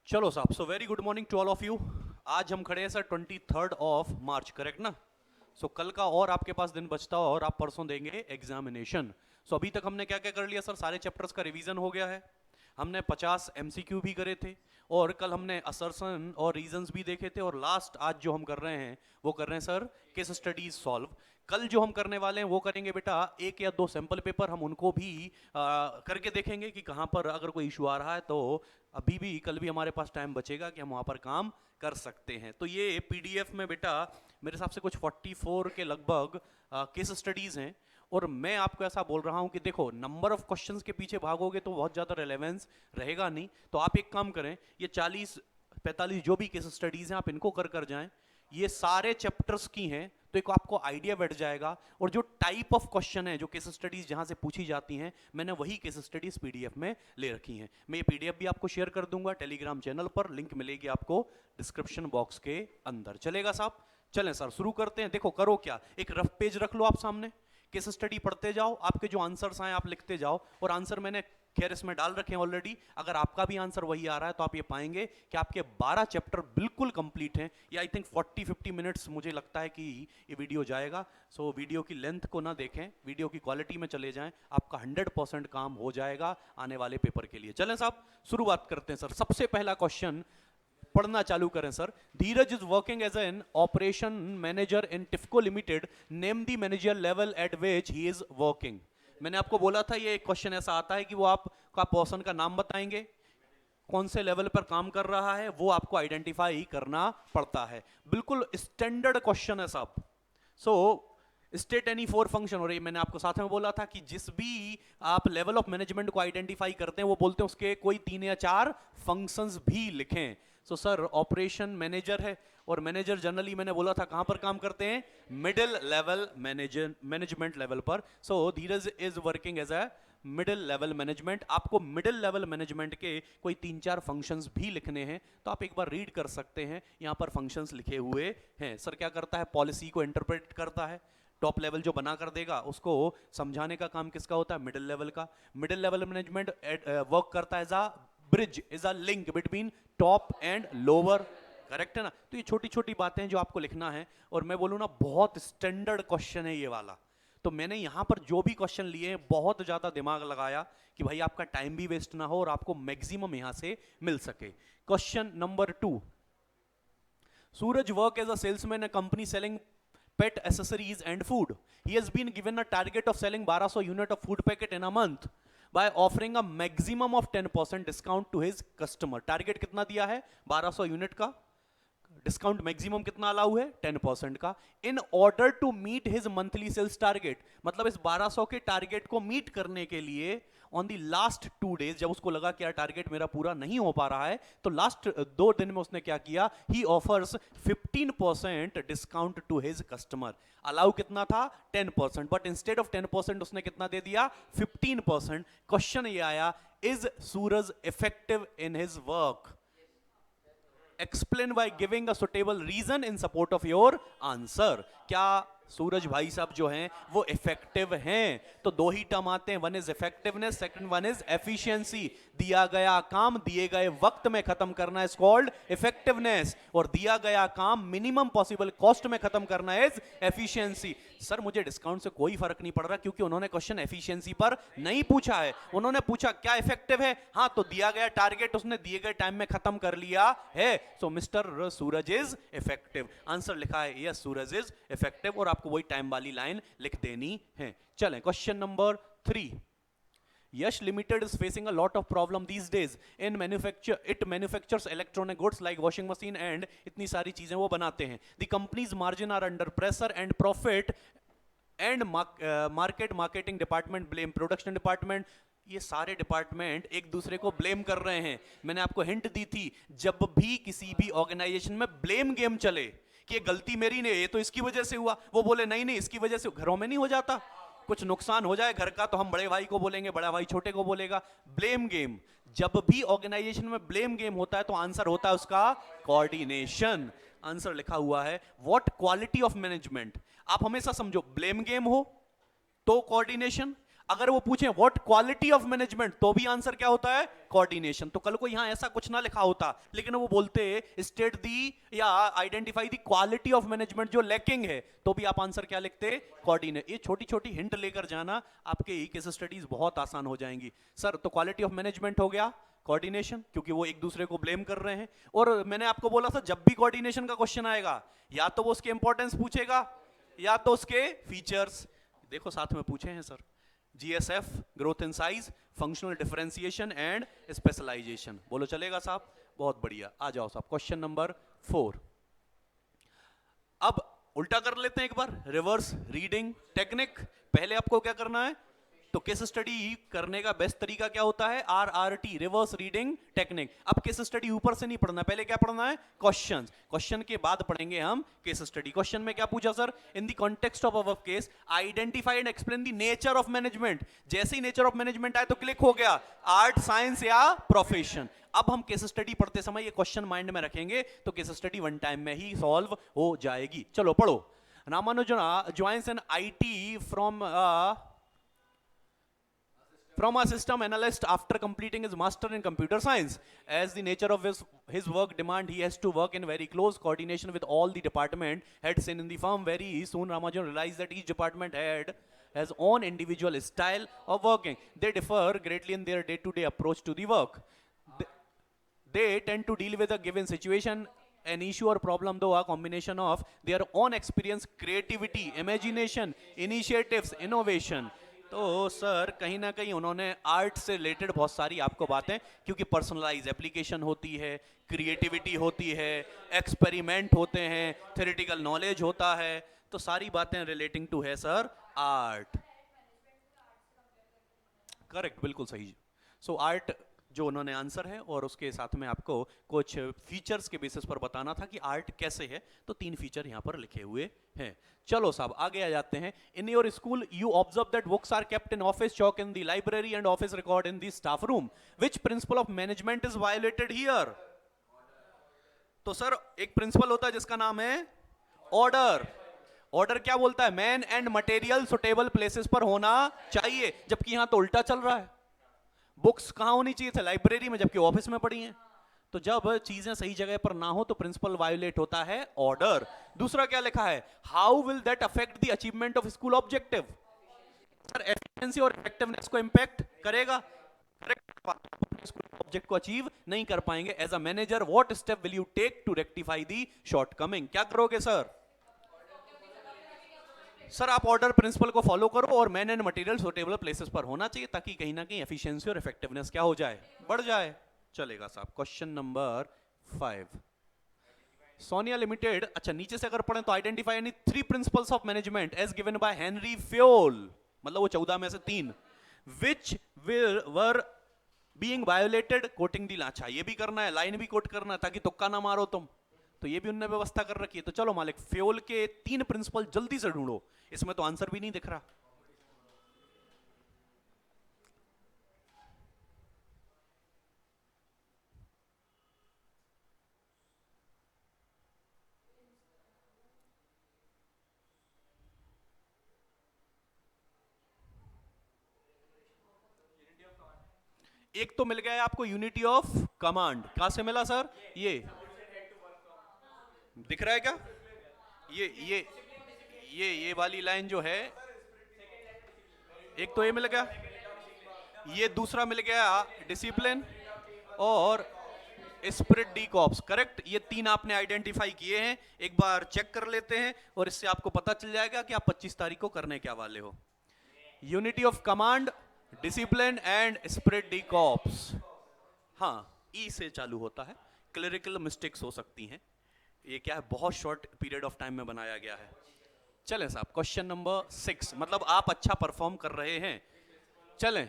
चलो साहब, so very good morning to all of you. आज हम खड़े हैं सर 23rd करेक्ट ना? सो कल का और आपके पास दिन बचता हो और आप परसों देंगे एग्जामिनेशन। सो अभी तक हमने क्या क्या कर लिया सर? सारे चैप्टर्स का रिवीजन हो गया है, हमने 50 एमसीक्यू भी करे थे, और कल हमने असर्शन और रीजंस भी देखे थे, और लास्ट आज जो हम कर रहे हैं वो कर रहे हैं सर केस स्टडीज सॉल्व। कल जो हम करने वाले हैं वो करेंगे बेटा एक या दो सैंपल पेपर, हम उनको भी करके देखेंगे कि कहाँ पर अगर कोई इशू आ रहा है तो अभी भी कल भी हमारे पास टाइम बचेगा कि हम वहाँ पर काम कर सकते हैं। तो ये पीडीएफ में बेटा मेरे हिसाब से कुछ 44 के लगभग केस स्टडीज हैं, और मैं आपको ऐसा बोल रहा हूं कि देखो नंबर ऑफ क्वेश्चंस के पीछे भागोगे तो बहुत ज़्यादा रेलेवेंस रहेगा नहीं। तो आप एक काम करें, ये 40-45 जो भी केस स्टडीज हैं आप इनको कर कर जाएं, ये सारे चैप्टर्स की हैं, तो एक आपको आइडिया बैठ जाएगा। और जो टाइप ऑफ क्वेश्चन है, जो केस स्टडीज जहां से पूछी जाती हैं, मैंने वही केस स्टडीज पीडीएफ में ले रखी हैं। मैं ये पीडीएफ भी आपको शेयर कर दूंगा टेलीग्राम चैनल पर, लिंक मिलेगी आपको डिस्क्रिप्शन बॉक्स के अंदर। चलेगा साहब? चलें सर, शुरू करते हैं। देखो करो क्या, एक रफ पेज रख लो आप सामने, केस स्टडी पढ़ते जाओ, आपके जो आंसर्स आए आप लिखते जाओ, और आंसर मैंने खैर इसमें डाल रखे हैं ऑलरेडी। अगर आपका भी आंसर वही आ रहा है तो आप ये पाएंगे कि आपके 12 चैप्टर बिल्कुल कंप्लीट हैं। ये आई थिंक 40-50 मिनट्स मुझे लगता है कि ये वीडियो जाएगा। सो वीडियो की लेंथ को ना देखें, वीडियो की क्वालिटी में चले जाएं, आपका 100% काम हो जाएगा आने वाले पेपर के लिए। चलें साहब, शुरुआत करते हैं सर। सबसे पहला क्वेश्चन पढ़ना चालू करें sir. Dheeraj is working as an operation manager in Tifco limited, name the manager level at which he is working. मैंने आपको बोला था ये क्वेश्चन ऐसा आता है कि वो आपका पर्सन का नाम बताएंगे, कौन से लेवल पर काम कर रहा है वो आपको आइडेंटिफाई करना पड़ता है। बिल्कुल स्टैंडर्ड क्वेश्चन है साहब। सो स्टेट एनी फोर फंक्शन, और ये मैंने आपको साथ में बोला था कि जिस भी आप लेवल ऑफ मैनेजमेंट को आइडेंटिफाई करते हैं वो बोलते हैं उसके कोई 3 या 4 फंक्शंस भी लिखें। सो सर ऑपरेशन मैनेजर है, और मैनेजर जनरली मैंने बोला था कहां पर काम करते हैं? मिडिल लेवल मैनेजमेंट लेवल पर। So Dheeraj is working as a middle level management. आपको मिडिल लेवल मैनेजमेंट के कोई 3-4 फंक्शंस भी लिखने हैं, तो आप एक बार रीड कर सकते हैं, यहां पर फंक्शंस लिखे हुए हैं। सर क्या करता है? पॉलिसी को इंटरप्रेट करता है। टॉप लेवल जो बना कर देगा उसको समझाने का काम किसका होता है? मिडिल लेवल का। मिडिल लेवल मैनेजमेंट वर्क करता है as a bridge, is a link between top and lower. Correct है ना? तो ये छोटी छोटी बातें जो आपको लिखना है, और मैं बोलूँ ना बहुत स्टैंडर्ड क्वेश्चन है ये वाला। तो मैंने यहां पर जो भी क्वेश्चन लिए हैं बहुत ज्यादा दिमाग लगाया कि भाई आपका टाइम भी वेस्ट ना हो और आपको मैक्सिमम यहां से मिल सके। Question number 2, Suraj work as a salesman a company selling pet accessories and food. He has been given a target of selling 1200 unit of food packet in a month by offering a maximum of 10% discount to his customer. Target कितना दिया है? 1200 unit का। Discount maximum कितना allow है? 10% का। In order to meet his monthly sales target, मतलब इस 1200 के टारगेट को मीट करने के लिए ऑन दी लास्ट 2 डेज, जब उसको लगा कि यार टारगेट मेरा पूरा नहीं हो पा रहा है, तो लास्ट 2 दिन में उसने क्या किया? He offers 15% discount to his customer. Allow कितना था? 10%, बट इंस्टेड ऑफ 10% उसने कितना दे दिया? 15%। क्वेश्चन ये आया, is Suraj effective in his work? Explain by giving a suitable reason in support of your answer. क्या सूरज भाई साहब जो हैं वो इफेक्टिव हैं? तो 2 ही टर्म आते हैं, one is effectiveness, second one is efficiency. दिया गया काम दिए गए वक्त में खत्म करना इज कॉल्ड इफेक्टिवनेस, और दिया गया काम मिनिमम पॉसिबल कॉस्ट में खत्म करना इज एफिशिएंसी। सर मुझे डिस्काउंट से कोई फर्क नहीं पड़ रहा, क्योंकि उन्होंने क्वेश्चन एफिशिएंसी पर नहीं पूछा है, उन्होंने पूछा क्या इफेक्टिव है। हाँ, तो दिया गया टारगेट उसने दिए गए टाइम में खत्म कर लिया है। So mister Suraj is effective. Answer लिखा है यस, सूरज इज इफेक्टिव, और आपको वही टाइम वाली लाइन लिख देनी है। चलें question number 3, Yash Limited is facing a lot of problem these days in manufacture. It manufactures electronic goods like washing machine and इतनी सारी चीजें वो बनाते हैं. The company's margin are under pressure and profit and marketing department blame production department. ये सारे department एक दूसरे को ब्लेम कर रहे हैं। मैंने आपको हिंट दी थी, जब भी किसी भी ऑर्गेनाइजेशन में ब्लेम गेम चले कि ये गलती मेरी नहीं, ये तो इसकी वजह से हुआ, वो बोले नहीं नहीं इसकी वजह से। घरों में नहीं हो जाता, कुछ नुकसान हो जाए घर का तो हम बड़े भाई को बोलेंगे, बड़ा भाई छोटे को बोलेगा। ब्लेम गेम, जब भी ऑर्गेनाइजेशन में ब्लेम गेम होता है तो आंसर होता है उसका कोऑर्डिनेशन। आंसर लिखा हुआ है व्हाट क्वालिटी ऑफ मैनेजमेंट। आप हमेशा समझो, ब्लेम गेम हो तो कोऑर्डिनेशन, अगर वो पूछें व्हाट क्वालिटी ऑफ मैनेजमेंट, तो भी आंसर क्या होता है? कोऑर्डिनेशन। तो कल को यहां ऐसा कुछ ना लिखा होता, लेकिन वो बोलते स्टेट दी या identify the quality of management जो लैकिंग है, तो भी आप आंसर क्या लिखते? कोऑर्डिनेट। ये छोटी छोटी हिंट लेकर जाना, आपके केस स्टडीज बहुत आसान हो जाएंगी। सर तो क्वालिटी ऑफ मैनेजमेंट हो गया, कोऑर्डिनेशन, क्योंकि वो एक दूसरे को ब्लेम कर रहे हैं। और मैंने आपको बोला था जब भी कोऑर्डिनेशन का क्वेश्चन आएगा, या तो वो उसके इंपॉर्टेंस पूछेगा या तो उसके फीचर्स। देखो साथ में पूछे हैं sir, GSF, growth in size, functional differentiation and specialisation. बोलो चलेगा साहब? बहुत बढ़िया। आ जाओ साहब क्वेश्चन नंबर 4। अब उल्टा कर लेते हैं एक बार, रिवर्स रीडिंग टेक्निक। पहले आपको क्या करना है? तो केस स्टडी करने का बेस्ट तरीका क्या होता है? RRT, reverse reading technique. अब केस स्टडी ऊपर से नहीं पढ़ना, पहले क्या पढ़ना है? क्वेश्चंस। क्वेश्चन के बाद पढ़ेंगे हम केस स्टडी। क्वेश्चन में क्या पूछा sir? In the context of our case identify and explain the nature of management. जैसे ही नेचर ऑफ मैनेजमेंट आए तो क्लिक हो गया, आर्ट, साइंस या प्रोफेशन। अब हम केस स्टडी पढ़ते समय ये क्वेश्चन माइंड में रखेंगे, तो केस स्टडी वन टाइम में ही सॉल्व हो जाएगी। चलो पढ़ो। Ramanujan joins an IT from a system analyst after completing his master in computer science. As the nature of his work demand, he has to work in very close coordination with all the department heads in the firm. Very soon Ramanujan realized that each department head has own individual style of working. They differ greatly in their day-to-day approach to the work. They tend to deal with a given situation, an issue or problem, though a combination of their own experience, creativity, imagination, initiatives, innovation. तो sir कहीं ना कहीं उन्होंने art से related बहुत सारी आपको बातें, क्योंकि पर्सनलाइज एप्लीकेशन होती है, क्रिएटिविटी होती है, एक्सपेरिमेंट होते हैं, थ्योरेटिकल नॉलेज होता है, तो सारी बातें रिलेटिंग टू है सर आर्ट। करेक्ट, बिल्कुल सही। सो आर्ट जो उन्होंने आंसर है, और उसके साथ में आपको कुछ फीचर्स के बेसिस पर बताना था कि आर्ट कैसे है, तो 3 फीचर यहां पर लिखे हुए हैं। चलो साहब आगे आ जाते हैं। In your school you observe that books are kept in office, chalk in the library and office record in the staff room. Which principle of management is violated here? तो सर एक प्रिंसिपल होता है जिसका नाम है order. Order क्या बोलता है? Man and material suitable places पर होना चाहिए, जबकि यहां तो उल्टा चल रहा है। बुक्स कहां होनी चाहिए थे? लाइब्रेरी में, जबकि ऑफिस में पड़ी हैं। तो जब चीजें सही जगह पर ना हो तो प्रिंसिपल वायोलेट होता है ऑर्डर। दूसरा क्या लिखा है? How will that affect the achievement of school objective? Sir efficiency और इफेक्टिवनेस को इंपैक्ट करेगा। ऑब्जेक्ट को अचीव नहीं कर पाएंगे। As a manager what step will you take to rectify the shortcoming? क्या करोगे सर? सर आप ऑर्डर प्रिंसिपल को फॉलो करो और man and material suitable places पर होना चाहिए, ताकि कहीं ना कहीं एफिशिएंसी और इफेक्टिवनेस क्या हो जाए? बढ़ जाए। चलेगा साहब क्वेश्चन नंबर 5। सोनिया लिमिटेड, अच्छा नीचे से अगर पढ़ें तो identify any 3 principles of management as given by Henry Fayol, मतलब वो 14 में से 3, which were being violated, quoting the. अच्छा ये भी करना है, लाइन भी कोट करना है, ताकि तुक्का ना मारो तुम, तो ये भी उन्होंने व्यवस्था कर रखी है। तो चलो मालिक, फ्योल के 3 प्रिंसिपल जल्दी से ढूंढो। इसमें तो आंसर भी नहीं दिख रहा। एक तो मिल गया है आपको यूनिटी ऑफ कमांड। कहां से मिला सर? ये दिख रहा है क्या? ये वाली लाइन जो है, एक तो ये मिल गया, ये दूसरा मिल गया डिसिप्लिन और स्पिरिट डी कॉप्स। करेक्ट, ये 3 आपने आइडेंटिफाई किए हैं। एक बार चेक कर लेते हैं और इससे आपको पता चल जाएगा कि आप 25 तारीख को करने क्या वाले हो। Unity of command, discipline and spirit D cops. हाँ, ई से चालू होता है। क्लरिकल मिस्टेक्स हो सकती हैं, ये क्या है, बहुत शॉर्ट पीरियड ऑफ टाइम में बनाया गया है। चलें साहब क्वेश्चन नंबर 6, मतलब आप अच्छा परफॉर्म कर रहे हैं। चलें,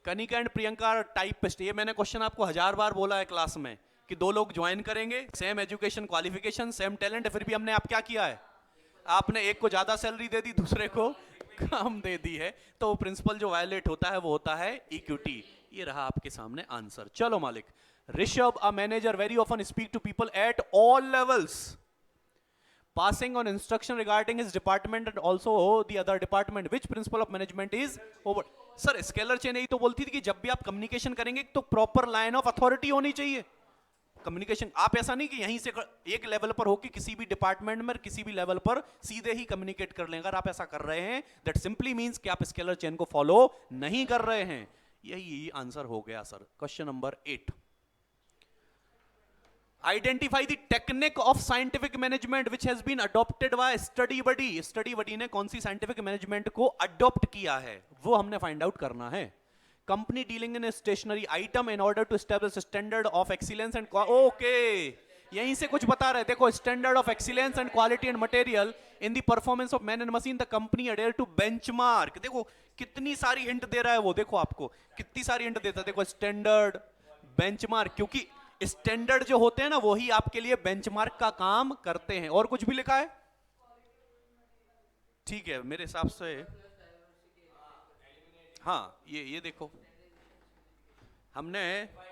कनिका एंड प्रियंका टाइपिस्ट। ये मैंने क्वेश्चन आपको 1000 बार बोला है क्लास में कि 2 लोग ज्वाइन करेंगे, same education qualification, same talent, फिर भी हमने आप क्या किया है? आपने एक को ज्यादा सैलरी दे दी, दूसरे को कम दे दी है। तो प्रिंसिपल जो वायलेट होता है वो होता है इक्विटी। ये रहा आपके सामने आंसर। चलो मालिक, Rishabh, a manager very often speak to people at all levels. passing on instruction regarding his department and also the other department. Which principle of management is over? Sir scalar chain यही तो बोलती थी कि जब भी आप कम्युनिकेशन करेंगे तो प्रॉपर लाइन ऑफ अथॉरिटी होनी चाहिए. कम्युनिकेशन आप ऐसा नहीं कि यहीं से एक लेवल पर हो कि किसी भी डिपार्टमेंट में किसी भी लेवल पर सीधे ही कम्युनिकेट कर लें. अगर आप ऐसा कर रहे हैं दैट सिंपली मींस कि आप स्केलर चेन को फॉलो नहीं कर रहे हैं. यही आंसर हो गया sir. Question number 8. Identify the technique of scientific management which has been adopted by Study Buddy. Study Buddy ने कौन सी साइंटिफिक मैनेजमेंट को अडॉप्ट किया है वो हमने फाइंड आउट करना है. Company dealing in stationery item in order to establish standard of excellence and okay. यहीं से कुछ बता रहे. देखो standard of excellence and quality and material in the performance of man and machine the company adhere to benchmark. देखो कितनी सारी hint दे रहा है वो. देखो आपको कितनी सारी हिंट देता है. देखो स्टैंडर्ड, बेंचमार्क, क्योंकि स्टैंडर्ड जो होते हैं ना वही आपके लिए बेंचमार्क का काम करते हैं. और कुछ भी लिखा है? ठीक है मेरे हिसाब से. हाँ ये देखो हमने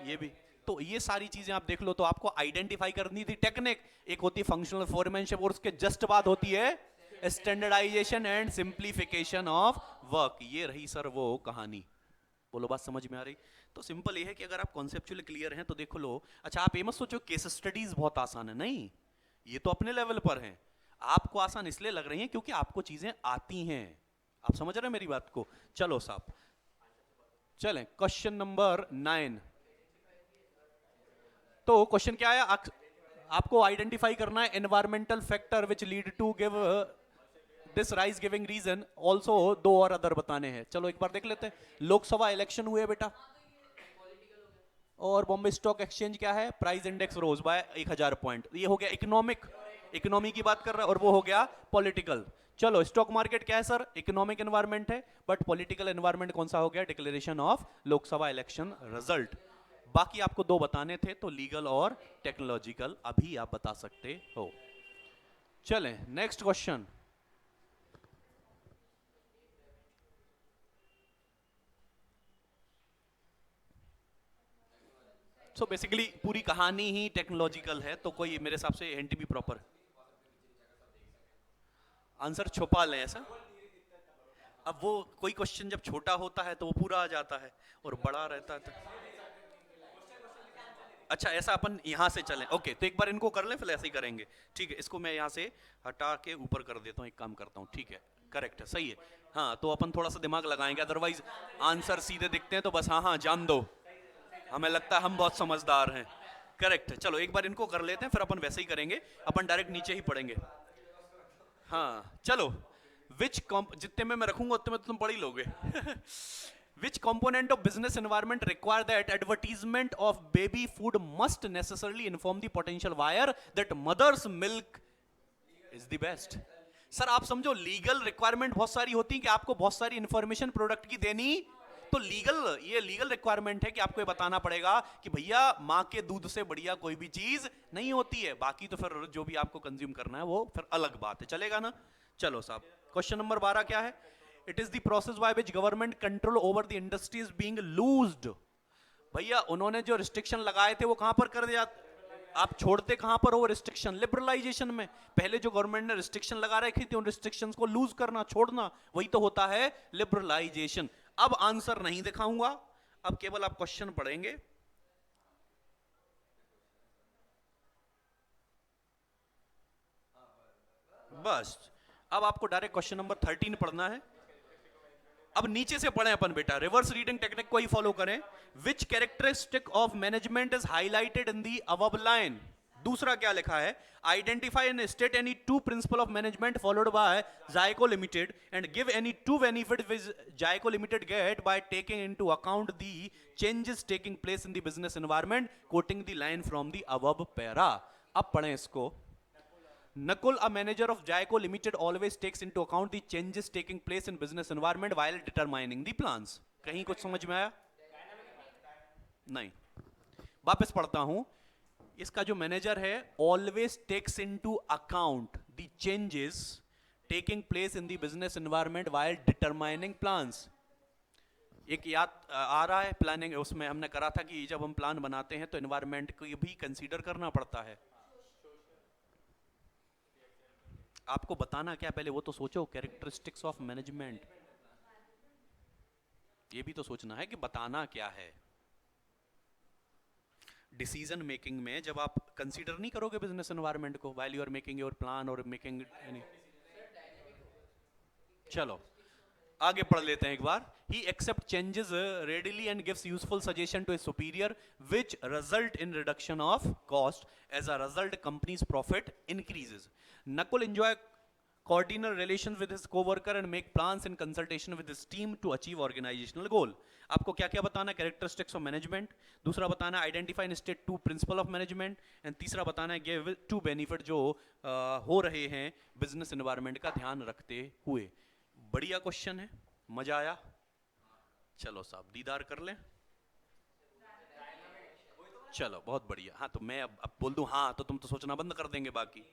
ये भी तो ये सारी चीजें आप देख लो. तो आपको आइडेंटिफाई करनी थी टेक्निक. एक होती है फंक्शनल फोरमैनशिप और उसके जस्ट बाद होती है standardisation and simplification of work. ये रही सर वो कहानी. बोलो बात समझ में आ रही? तो सिंपल ये है कि अगर आप कॉन्सेप्चुअली क्लियर हैं तो देखो लो. अच्छा आप ये मत सोचो केस स्टडीज बहुत आसान है. नहीं, ये तो अपने लेवल पर हैं. आपको आसान इसलिए लग रही हैं क्योंकि आपको चीजें आती हैं. आप समझ रहे हैं मेरी बात को? चलो साहब चलें क्वेश्चन नंबर 9. तो क्वेश्चन क्या है? आपको आइडेंटिफाई करना है environmental factor which lead to give this rise giving reason. Also 2 और अदर बताने हैं. चलो एक बार देख लेते हैं. लोकसभा इलेक्शन हुए बेटा और बॉम्बे स्टॉक एक्सचेंज क्या है? प्राइस इंडेक्स रोज बाय 1000 पॉइंट. ये हो गया इकोनॉमिक, इकोनॉमी की बात कर रहा है. और वो हो गया पॉलिटिकल. चलो स्टॉक मार्केट क्या है सर? इकोनॉमिक एनवायरनमेंट है. बट पॉलिटिकल एनवायरनमेंट कौन सा हो गया? Declaration of Lok Sabha election result. बाकी आपको 2 बताने थे तो लीगल और टेक्नोलॉजिकल अभी आप बता सकते हो. चलें नेक्स्ट क्वेश्चन. सो बेसिकली पूरी कहानी ही टेक्नोलॉजिकल है तो कोई मेरे हिसाब से हिंट भी प्रॉपर आंसर छुपा लें ऐसा. अब वो कोई क्वेश्चन जब छोटा होता है तो वो पूरा आ जाता है और बड़ा रहता है तो अच्छा ऐसा अपन यहां से चलें. ओके तो एक बार इनको कर लें फिर ऐसे ही करेंगे. ठीक है इसको मैं यहां से हटा के ऊपर कर देता हूं. एक काम करता हूं. ठीक है करेक्ट है सही है. हाँ तो अपन थोड़ा सा दिमाग लगाएंगे अदरवाइज आंसर सीधे दिखते हैं तो बस हाँ हाँ जान दो. हमें लगता है हम बहुत समझदार हैं. करेक्ट है. चलो एक बार इनको कर लेते हैं फिर अपन वैसे ही करेंगे. अपन डायरेक्ट नीचे ही पढ़ेंगे. हाँ चलो विच जितने में मैं रखूंगा उतने में तो तुम पढ़ ही लोगे. Which component of business environment require that advertisement of baby food must necessarily inform the potential buyer that mother's milk is the best? Sir आप समझो लीगल रिक्वायरमेंट बहुत सारी होती है कि आपको बहुत सारी इंफॉर्मेशन प्रोडक्ट की देनी. तो ये लीगल रिक्वायरमेंट है कि आपको ये बताना पड़ेगा कि भैया माँ के दूध से बढ़िया कोई भी चीज नहीं होती है. बाकी तो फिर जो भी आपको कंज्यूम करना है वो फिर अलग बात है. चलेगा ना? चलो साहब क्वेश्चन नंबर 12 क्या है? It is the process by which government control over the industry is being loosed. भैया उन्होंने जो रिस्ट्रिक्शन लगाए थे वो कहां पर कर दिया? आप छोड़ते कहां पर हो रिस्ट्रिक्शन? लिबरलाइजेशन में. पहले जो गवर्नमेंट ने रिस्ट्रिक्शन लगा रखी थी उन रिस्ट्रिक्शंस को लूज करना, छोड़ना, वही तो होता है लिबरलाइजेशन. अब आंसर नहीं दिखाऊंगा, अब केवल आप क्वेश्चन पढ़ेंगे. बस अब आपको डायरेक्ट क्वेश्चन नंबर 13 पढ़ना है. अब नीचे से पढ़ें अपन बेटा. रिवर्स रीडिंग टेक्निक को ही फॉलो करें. Which characteristic of management is highlighted in the above line? दूसरा क्या लिखा है? Identify and state any 2 principle of management followed by Jayco limited and give any 2 benefit which Jayco limited get by taking into account the changes taking place in the business environment quoting the line from the above para. अब पढ़ें इसको. Nakul, a manager of Jayco Limited, always takes into account the changes taking place in business environment while determining the plans. कहीं कुछ समझ में आया? नहीं. वापस पढ़ता हूं. इसका जो मैनेजर है always takes into account the changes taking place in the business environment while determining plans. एक याद आ रहा है प्लानिंग, उसमें हमने करा था कि जब हम प्लान बनाते हैं तो एनवायरमेंट को भी कंसीडर करना पड़ता है. आपको बताना क्या पहले वो तो सोचो, कैरेक्टरिस्टिक्स ऑफ मैनेजमेंट, ये भी तो सोचना है कि बताना क्या है। डिसीजन मेकिंग में जब आप कंसीडर नहीं करोगे बिजनेस एनवायरनमेंट को while you are making your plan और मेकिंग एनी। चलो आगे पढ़ लेते हैं एक बार। He accepts changes readily and gives useful suggestion to his superior, which result in reduction of cost. As a result, company's profit increases. Nakul enjoy cordial relations with his co-worker and make plans in consultation with his team to achieve organizational goal. आपको क्या क्या बताना है? Characteristics of management, दूसरा बताना है identify and state two principle of management, and तीसरा बताना है गिव टू बेनिफिट जो हो रहे हैं बिजनेस एनवायरनमेंट का ध्यान रखते हुए। बढ़िया क्वेश्चन है, मजा आया? चलो साहब दीदार कर लें। चलो बहुत बढ़िया। हाँ तो मैं अब बोल दूं हाँ तो तुम तो सोचना बंद कर देंगे, बाकी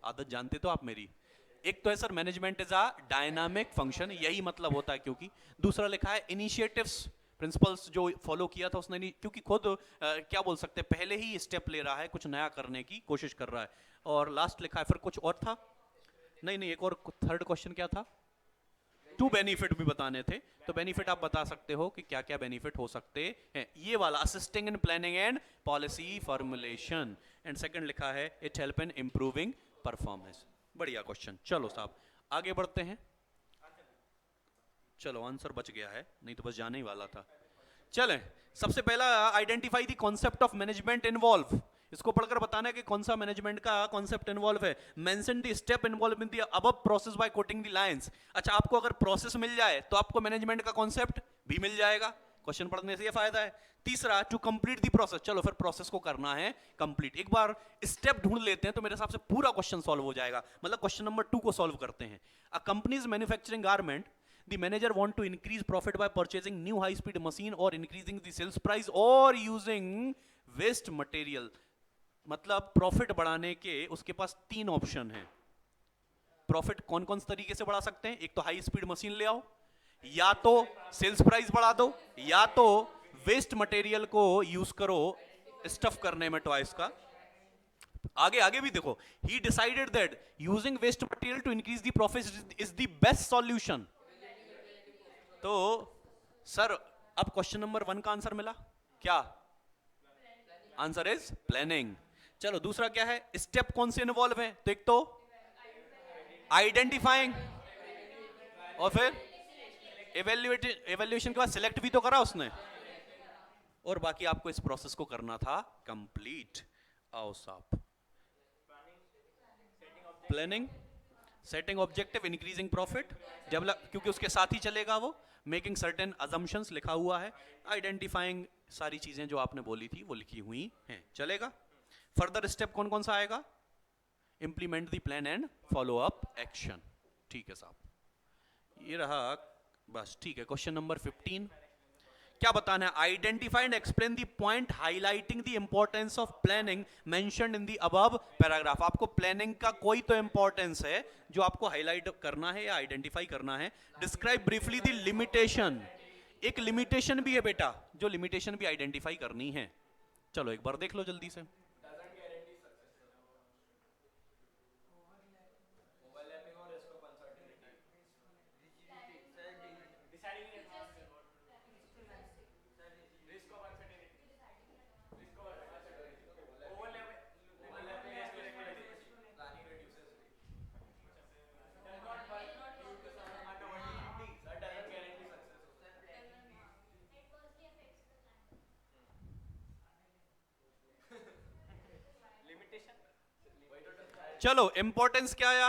आदत जानते तो आप मेरी। एक तो है sir management is a dynamic function, यही मतलब होता है, क्योंकि दूसरा लिखा है इनिशिएटिव्स प्रिंसिपल्स जो फॉलो किया था उसने नहीं, क्योंकि खुद क्या बोल सकते हैं, पहले ही स्टेप ले रहा है, कुछ नया करने की कोशिश कर रहा है। और लास्ट लिखा है फिर कुछ और था, नहीं नहीं एक और थर्ड क्वेश्चन क्या था, टू बेनिफिट भी बताने थे, तो बेनिफिट आप बता सकते हो कि क्या क्या बेनिफिट हो सकते हैं। ये वाला assisting in planning and policy formulation, and second लिखा है it help in improving performance. बढ़िया क्वेश्चन। चलो साहब आगे बढ़ते हैं। चलो आंसर बच गया है, नहीं तो बस जाने ही वाला था। चलें, सबसे पहला identify the concept of management involve. इसको पढ़कर बताना है कि कौन सा मैनेजमेंट का कॉन्सेप्ट इन्वॉल्व है। Mention the step involve in the above process by coating the lines. अच्छा आपको अगर प्रोसेस मिल जाए तो आपको मैनेजमेंट का कॉन्सेप्ट भी मिल जाएगा, क्वेश्चन पढ़ने से ये फायदा है। तीसरा टू कंप्लीट द प्रोसेस, चलो फिर प्रोसेस को करना है कंप्लीट। एक बार स्टेप ढूंढ लेते हैं तो मेरे हिसाब से पूरा क्वेश्चन सॉल्व हो जाएगा। मतलब क्वेश्चन नंबर 2 को सॉल्व करते हैं। A companies manufacturing garment, the manager want to increase profit by purchasing new high speed machine or increasing the sales price or using waste material। मतलब प्रॉफिट बढ़ाने के उसके पास 3 ऑप्शन हैं। प्रॉफिट कौन कौन से तरीके से बढ़ा सकते हैं? एक तो हाई स्पीड मशीन ले आओ, या तो सेल्स प्राइस बढ़ा दो, या तो वेस्ट मटेरियल को यूज करो स्टफ करने में टॉयज का। आगे आगे भी देखो, ही decided that using waste material to increase the profit is the best solution. तो सर अब क्वेश्चन नंबर 1 का आंसर मिला क्या? Answer is planning. चलो दूसरा क्या है, स्टेप कौन से इन्वॉल्व है? तो एक तो आइडेंटिफाइंग, और फिर एवेल्युएशन के बाद सिलेक्ट भी तो करा उसने, और बाकी आपको इस प्रोसेस को करना था कंप्लीट। आओ साहब, planning, setting objective, increasing profit, develop, क्योंकि उसके साथ ही चलेगा वो, मेकिंग सर्टेन अजम्पशंस लिखा हुआ है, आइडेंटिफाइंग, सारी चीजें जो आपने बोली थी वो लिखी हुई हैं, चलेगा। फर्दर स्टेप कौन कौन सा आएगा? Implement the plan and follow up action. ठीक है साहब, ये रहा बस। ठीक है, क्वेश्चन नंबर 15 क्या बताना है? Identify and explain the point highlighting the importance of planning mentioned in the above paragraph. आपको प्लानिंग का कोई तो इंपॉर्टेंस है जो आपको हाईलाइट करना है या आइडेंटिफाई करना है। डिस्क्राइब ब्रीफली द लिमिटेशन, एक लिमिटेशन भी है बेटा, जो लिमिटेशन भी आइडेंटिफाई करनी है। चलो एक बार देख लो जल्दी से। चलो इंपॉर्टेंस क्या आया?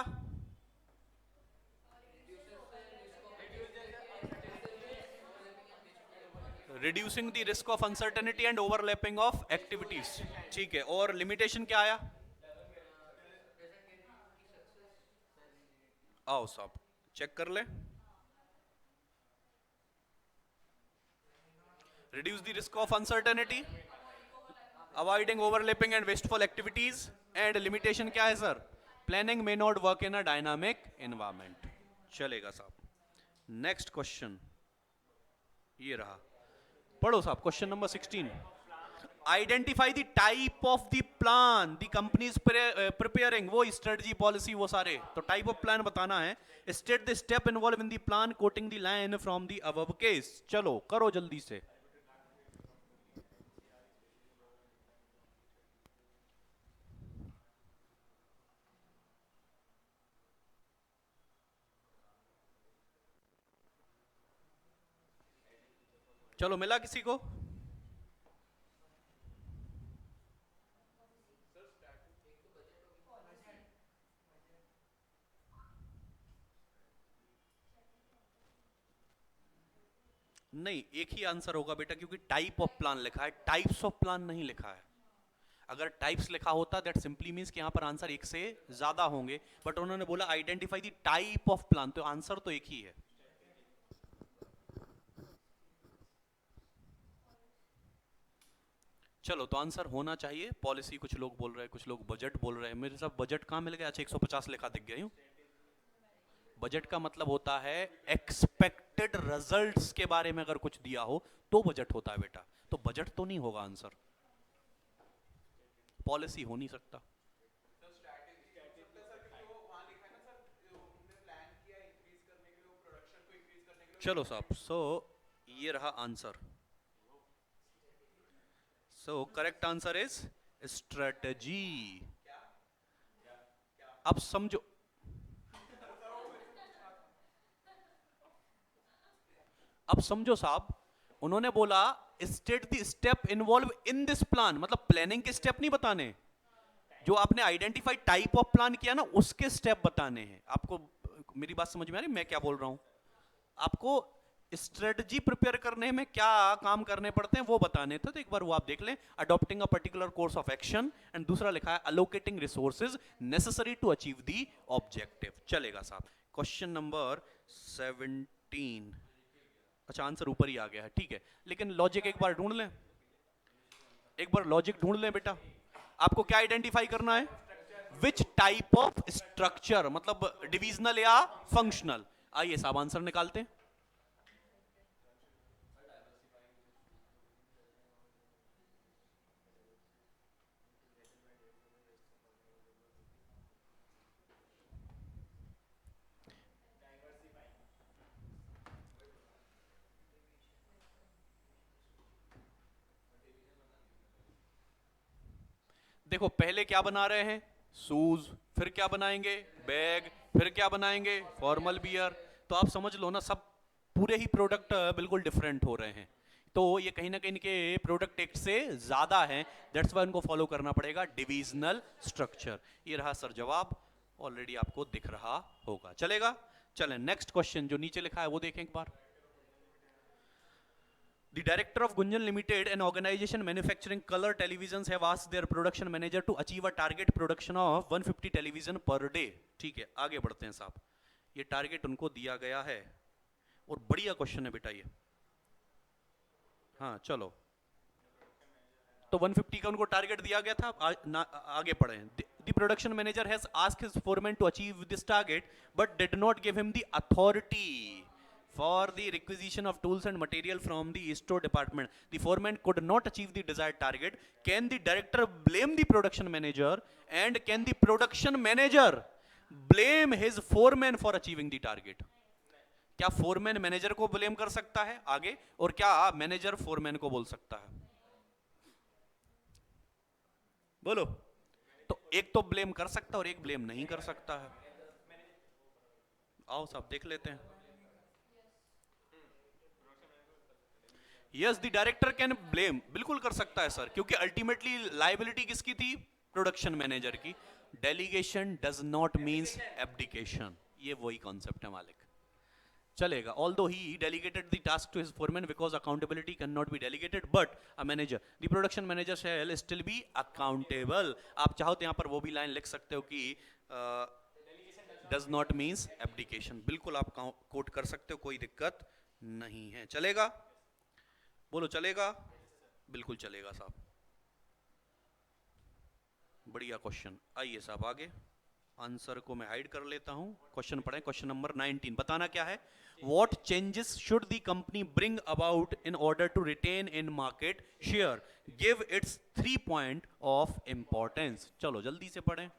Reducing the risk of uncertainty and overlapping of activities. ठीक है, और लिमिटेशन क्या आया? आओ साहब चेक कर ले। Reduce the risk of uncertainty, avoiding overlapping and wasteful activities, and limitation क्या है sir? Planning may not work in a dynamic environment. चलेगा साहब। नेक्स्ट क्वेश्चन ये रहा, पढ़ो साहब, question number 16। Identify the type of the plan the company is preparing, वो strategy policy वो सारे, तो टाइप ऑफ प्लान बताना है। State the step involve in the plan, coating the line from the above case. चलो करो जल्दी से। चलो मिला किसी को? नहीं, एक ही आंसर होगा बेटा, क्योंकि टाइप ऑफ प्लान लिखा है, टाइप्स ऑफ प्लान नहीं लिखा है। अगर टाइप्स लिखा होता दैट सिंपली मींस कि यहां पर आंसर एक से ज्यादा होंगे, बट उन्होंने बोला identify the type of plan, तो आंसर तो एक ही है। चलो तो आंसर होना चाहिए पॉलिसी, कुछ लोग बोल रहे हैं, कुछ लोग बजट बोल रहे हैं। मेरे साथ बजट कहां मिल गया? अच्छा 150 लिखा दिख गया यूं। बजट का मतलब होता है एक्सपेक्टेड रिजल्ट्स के बारे में अगर कुछ दिया हो तो बजट होता है बेटा, तो बजट तो नहीं होगा आंसर, पॉलिसी हो नहीं सकता। चलो साहब, सो ये रहा answer. So correct answer is strategy. अब समझो, अब समझो साहब, उन्होंने बोला state the step involve in this plan, मतलब प्लानिंग के स्टेप नहीं बताने, जो आपने आइडेंटिफाई टाइप ऑफ प्लान किया ना उसके स्टेप बताने हैं आपको। मेरी बात समझ में आ रही मैं क्या बोल रहा हूं? आपको स्ट्रेटजी प्रिपेयर करने में क्या काम करने पड़ते हैं वो बताने थे, तो एक बार वो आप देख लें। Adopting a particular course of action, and दूसरा लिखा है allocating resources necessary to achieve the objective. चलेगा साहब। Question number 17। अच्छा आंसर ऊपर ही आ गया है, ठीक है, लेकिन लॉजिक एक बार ढूंढ लें, एक बार लॉजिक ढूंढ लें बेटा। आपको क्या आइडेंटिफाई करना है? विच टाइप ऑफ स्ट्रक्चर, मतलब डिविजनल या फंक्शनल। आइए साहब आंसर निकालते हैं। देखो पहले क्या बना रहे हैं? शूज, फिर क्या बनाएंगे? बैग, फिर क्या बनाएंगे? Formal wear. तो आप समझ लो ना, सब पूरे ही प्रोडक्ट बिल्कुल डिफरेंट हो रहे हैं, तो ये कहीं ना कहीं इनके प्रोडक्ट एक से ज्यादा हैं, दैट्स वाई उनको फॉलो करना पड़ेगा डिविजनल स्ट्रक्चर। ये रहा सर जवाब, ऑलरेडी आपको दिख रहा होगा। चलेगा, चलें नेक्स्ट क्वेश्चन जो नीचे लिखा है वो देखें एक बार। The director of Gunjan Limited, an organization manufacturing color televisions, have asked their production manager to achieve a target production of 150 television per day। ठीक है, आगे बढ़ते हैं साहब। ये टारगेट उनको दिया गया है, और बढ़िया क्वेश्चन है बेटा ये। हाँ चलो, तो 150 का उनको टारगेट दिया गया था। आगे पढ़े। The production manager has asked his foreman to achieve this target, but did not give him the authority for the requisition of tools and material from the store department. The foreman could not achieve the desired target. Can the director blame the production manager, and can the production manager blame his foreman for achieving the target? क्या foreman manager को blame कर सकता है आगे, और क्या manager foreman को बोल सकता है? बोलो। तो एक तो ब्लेम कर सकता है और एक ब्लेम नहीं कर सकता है। आओ साहब देख लेते हैं। Yes the director can blame, बिल्कुल कर सकता है सर, क्योंकि अल्टीमेटली लायबिलिटी किसकी थी? प्रोडक्शन मैनेजर की। Delegation does not means abdication, ये वही कॉन्सेप्ट है मालिक। चलेगा। Although he delegated the task to his foreman because accountability cannot be delegated, but a manager, the production manager shall still be accountable। आप चाहो तो यहाँ पर वो भी लाइन लिख सकते हो कि does not means abdication, बिल्कुल आप कोट कर सकते हो, कोई दिक्कत नहीं है। चलेगा? बोलो चलेगा? बिल्कुल चलेगा साहब, बढ़िया क्वेश्चन। आइए साहब आगे, आंसर को मैं हाइड कर लेता हूं। क्वेश्चन पढ़ें, क्वेश्चन नंबर 19। बताना क्या है? What changes should the company bring about in order to retain in market share? Give its 3 point of importance. चलो जल्दी से पढ़ें.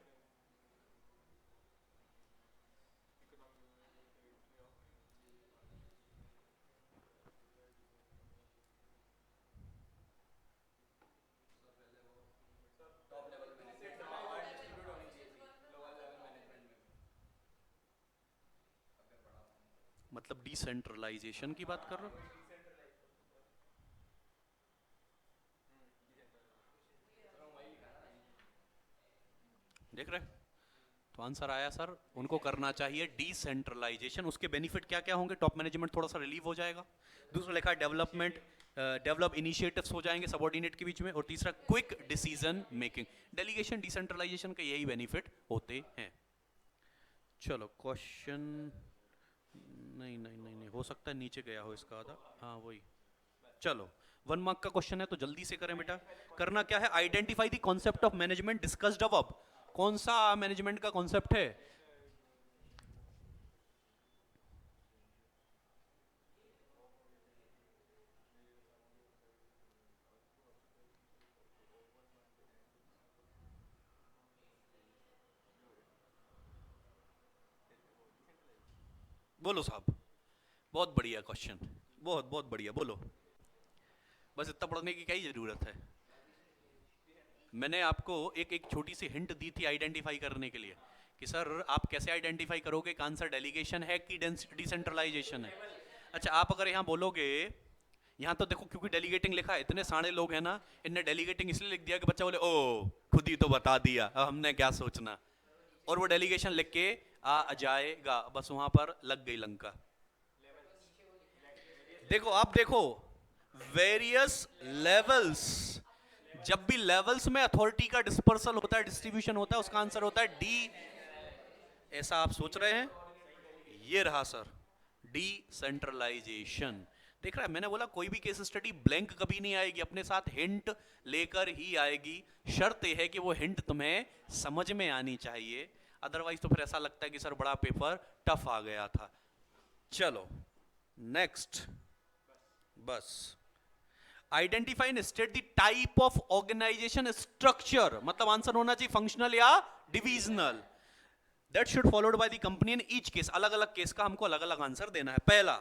मतलब डिसेंट्रलाइजेशन की बात कर रहे हो? देख रहे? तो आंसर आया सर, उनको करना चाहिए डिसेंट्रलाइजेशन. उसके बेनिफिट क्या क्या होंगे? टॉप मैनेजमेंट थोड़ा सा रिलीव हो जाएगा. दूसरा लिखा है डेवलप इनिशिएटिव्स हो जाएंगे सबऑर्डिनेट के बीच में. और तीसरा quick decision making. Delegation decentralisation के यही बेनिफिट होते हैं. चलो क्वेश्चन नहीं नहीं नहीं नहीं हो सकता है नीचे गया हो इसका आधा. हाँ वही. चलो 1 मार्क का क्वेश्चन है तो जल्दी से करें बेटा. करना क्या है? Identify the concept of management discussed above. कौन सा मैनेजमेंट का कॉन्सेप्ट है? बोलो साहब. बहुत बढ़िया क्वेश्चन. बहुत बहुत बढ़िया. बोलो. बस इतना पढ़ने की क्या ही जरूरत है. मैंने आपको एक एक छोटी सी हिंट दी थी आइडेंटिफाई करने के लिए कि सर आप कैसे आइडेंटिफाई करोगे कि आंसर डेलीगेशन है कि डिसेंट्रलाइजेशन है. अच्छा आप अगर यहाँ बोलोगे, यहाँ तो देखो क्योंकि डेलीगेटिंग लिखा है, इतने सारे लोग हैं ना, इनने डेलीगेटिंग इसलिए लिख दिया कि बच्चा बोले ओ खुद ही तो बता दिया, अब हमने क्या सोचना. और वो डेलीगेशन लिख के आ जाएगा, बस वहां पर लग गई लंका. देखो आप देखो वेरियस लेवल्स. जब भी लेवल्स में अथॉरिटी का डिस्पर्सल होता है, डिस्ट्रीब्यूशन होता है, उसका आंसर होता है डी. ऐसा आप सोच रहे हैं? ये रहा सर डिसेंट्रलाइजेशन. देख रहा है, मैंने बोला कोई भी केस स्टडी ब्लैंक कभी नहीं आएगी, अपने साथ हिंट लेकर ही आएगी. शर्त यह है कि वो हिंट तुम्हें समझ में आनी चाहिए, अदरवाइज तो फिर ऐसा लगता है कि सर बड़ा पेपर टफ आ गया था. चलो नेक्स्ट. बस identify and state the type of organisation structure. मतलब आंसर होना चाहिए फंक्शनल या divisional. That should followed by the company in each case. अलग अलग केस का हमको अलग अलग आंसर देना है. पहला,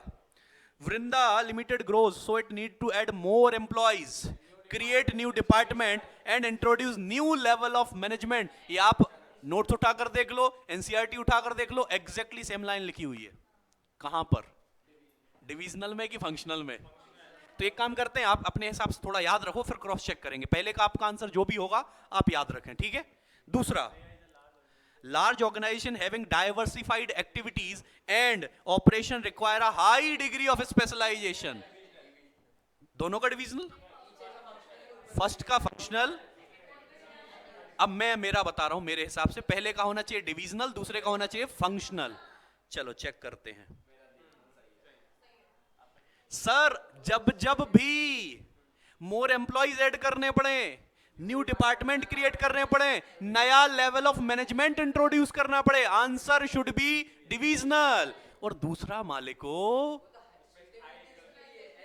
Vrinda limited grows so it need to add more employees, create new department and introduce new level of management. ये आप नोट्स उठाकर देख लो, एनसीईआरटी उठाकर देख लो, एग्जैक्टली सेम लाइन लिखी हुई है. कहां पर? डिविजनल में कि फंक्शनल में? तो एक काम करते हैं, आप अपने हिसाब से थोड़ा याद रखो, फिर क्रॉस चेक करेंगे. पहले का आपका आंसर जो भी होगा आप याद रखें, ठीक है. दूसरा, large organization having diversified activities and operation require a high degree of specialization. दोनों का डिविजनल, फर्स्ट का फंक्शनल. अब मैं मेरा बता रहा हूं, मेरे हिसाब से पहले का होना चाहिए डिविजनल, दूसरे का होना चाहिए फंक्शनल. चलो चेक करते हैं. सर जब जब भी मोर एम्प्लॉइज ऐड करने पड़े, न्यू डिपार्टमेंट क्रिएट करने पड़े, नया लेवल ऑफ मैनेजमेंट इंट्रोड्यूस करना पड़े, आंसर शुड बी डिविजनल. और दूसरा मालिको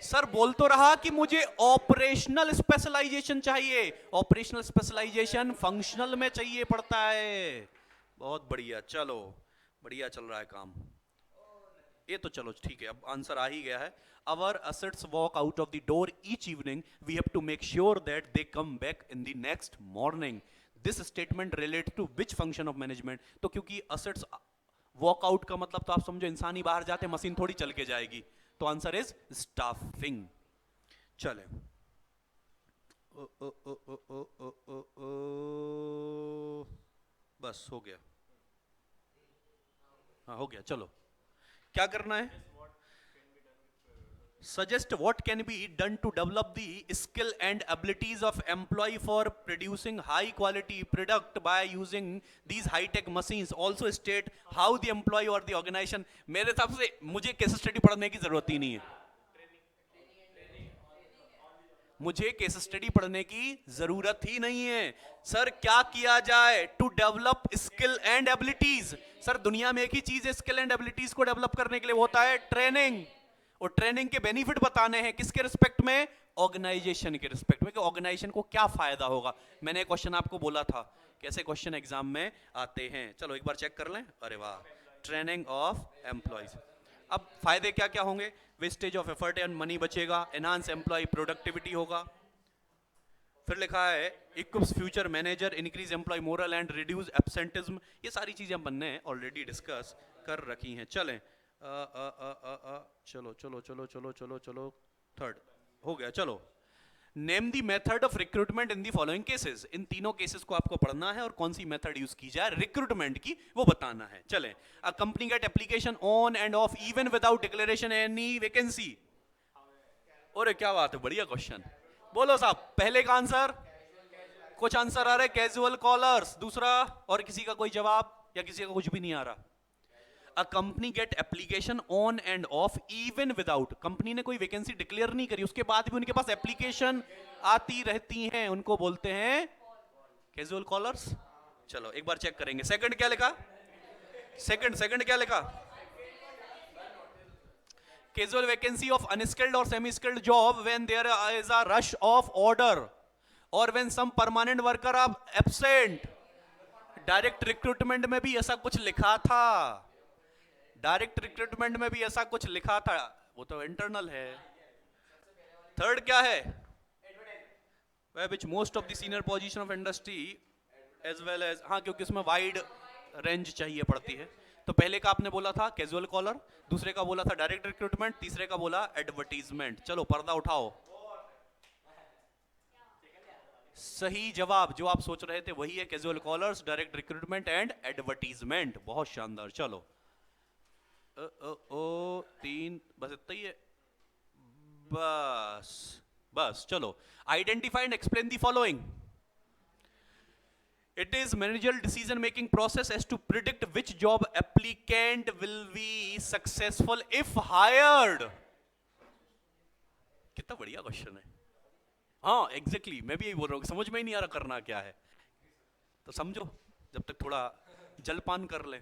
सर बोल तो रहा कि मुझे ऑपरेशनल स्पेशलाइजेशन चाहिए. ऑपरेशनल स्पेशलाइजेशन फंक्शनल में चाहिए पड़ता है. बहुत बढ़िया. चलो बढ़िया चल रहा है काम. ये तो चलो ठीक है, अब आंसर आ ही गया है. Our assets walk out of the door each evening. We have to make sure that they come back in the next morning. This statement relates to which function of management? तो क्योंकि assets walk out का मतलब तो आप समझो इंसान ही बाहर जाते, मशीन थोड़ी चल के जाएगी. तो आंसर इज स्टाफिंग. चले बस हो गया. हाँ हो गया. चलो क्या करना है? Suggest what can be done to develop the skill and abilities of employee for producing high quality product by using these high tech machines. Also state how the employee or the organization. मेरे हिसाब से मुझे case study पढ़ने की जरूरत ही नहीं है. मुझे केस स्टडी पढ़ने की जरूरत ही नहीं है। सर क्या किया जाए to develop skill and abilities? Sir दुनिया में एक ही चीज है स्किल एंड एबिलिटीज को डेवलप करने के लिए, वो होता है ट्रेनिंग। और ट्रेनिंग के बेनिफिट बताने हैं किसके रिस्पेक्ट में? ऑर्गेनाइजेशन के रिस्पेक्ट में, कि ऑर्गेनाइजेशन को क्या फायदा होगा। मैंने क्वेश्चन आपको बोला था कैसे क्वेश्चन एग्जाम में आते हैं, चलो एक बार चेक कर लें। अरे वाह, ट्रेनिंग ऑफ एम्प्लॉयज। अब फायदे क्या क्या होंगे? Wastage of effort and money बचेगा, एनहांस एम्प्लॉय प्रोडक्टिविटी होगा। फिर लिखा है equips future manager, increase employ morale and reduce absenteeism. ये सारी चीजें अपन ने ऑलरेडी डिस्कस कर रखी हैं। चलें चलो चलो चलो चलो चलो चलो, थर्ड हो गया। चलो, name the method of recruitment in the following cases. इन तीनों केसेस को आपको पढ़ना है और कौन सी मेथड यूज की जाए रिक्रूटमेंट की वो बताना है। चलें, a company get application on and off even without declaration any vacancy. अरे क्या बात है, बढ़िया क्वेश्चन। बोलो साहब, पहले का आंसर, कुछ आंसर आ रहे कैजुअल कॉलर्स, दूसरा और किसी का कोई जवाब या किसी का कुछ भी नहीं आ रहा। A company get application on and off even without, company ने कोई वैकेंसी डिक्लेयर नहीं करी उसके बाद भी उनके पास एप्लीकेशन आती रहती हैं, उनको बोलते हैं कैजुअल कॉलर्स। चलो एक बार चेक करेंगे। सेकंड क्या लिखा? सेकंड क्या लिखा? कैजुअल वैकेंसी ऑफ अनस्किल्ड और semi skilled job when there is a rush of order और when some permanent worker are absent. Direct recruitment में भी ऐसा कुछ लिखा था, डायरेक्ट रिक्रूटमेंट में भी ऐसा कुछ लिखा था, वो तो इंटरनल है। थर्ड क्या है? Which most of the senior position of industry as well as, हाँ क्योंकि उसमें वाइड रेंज चाहिए पड़ती है। तो पहले का आपने बोला था कैजुअल कॉलर, दूसरे का बोला था डायरेक्ट रिक्रूटमेंट, तीसरे का बोला एडवर्टीजमेंट। चलो पर्दा उठाओ। सही जवाब जो आप सोच रहे थे वही है, casual callers, direct recruitment and advertisement. बहुत शानदार। चलो तीन, बस इतना ही है, बस बस। चलो, identify and explain the following. It is managerial decision making process as to predict which job applicant will be successful if hired. कितना बढ़िया क्वेश्चन है। हाँ एग्जैक्टली, मैं भी यही बोल रहा हूँ, समझ में ही नहीं आ रहा करना क्या है, तो समझो जब तक थोड़ा जलपान कर ले।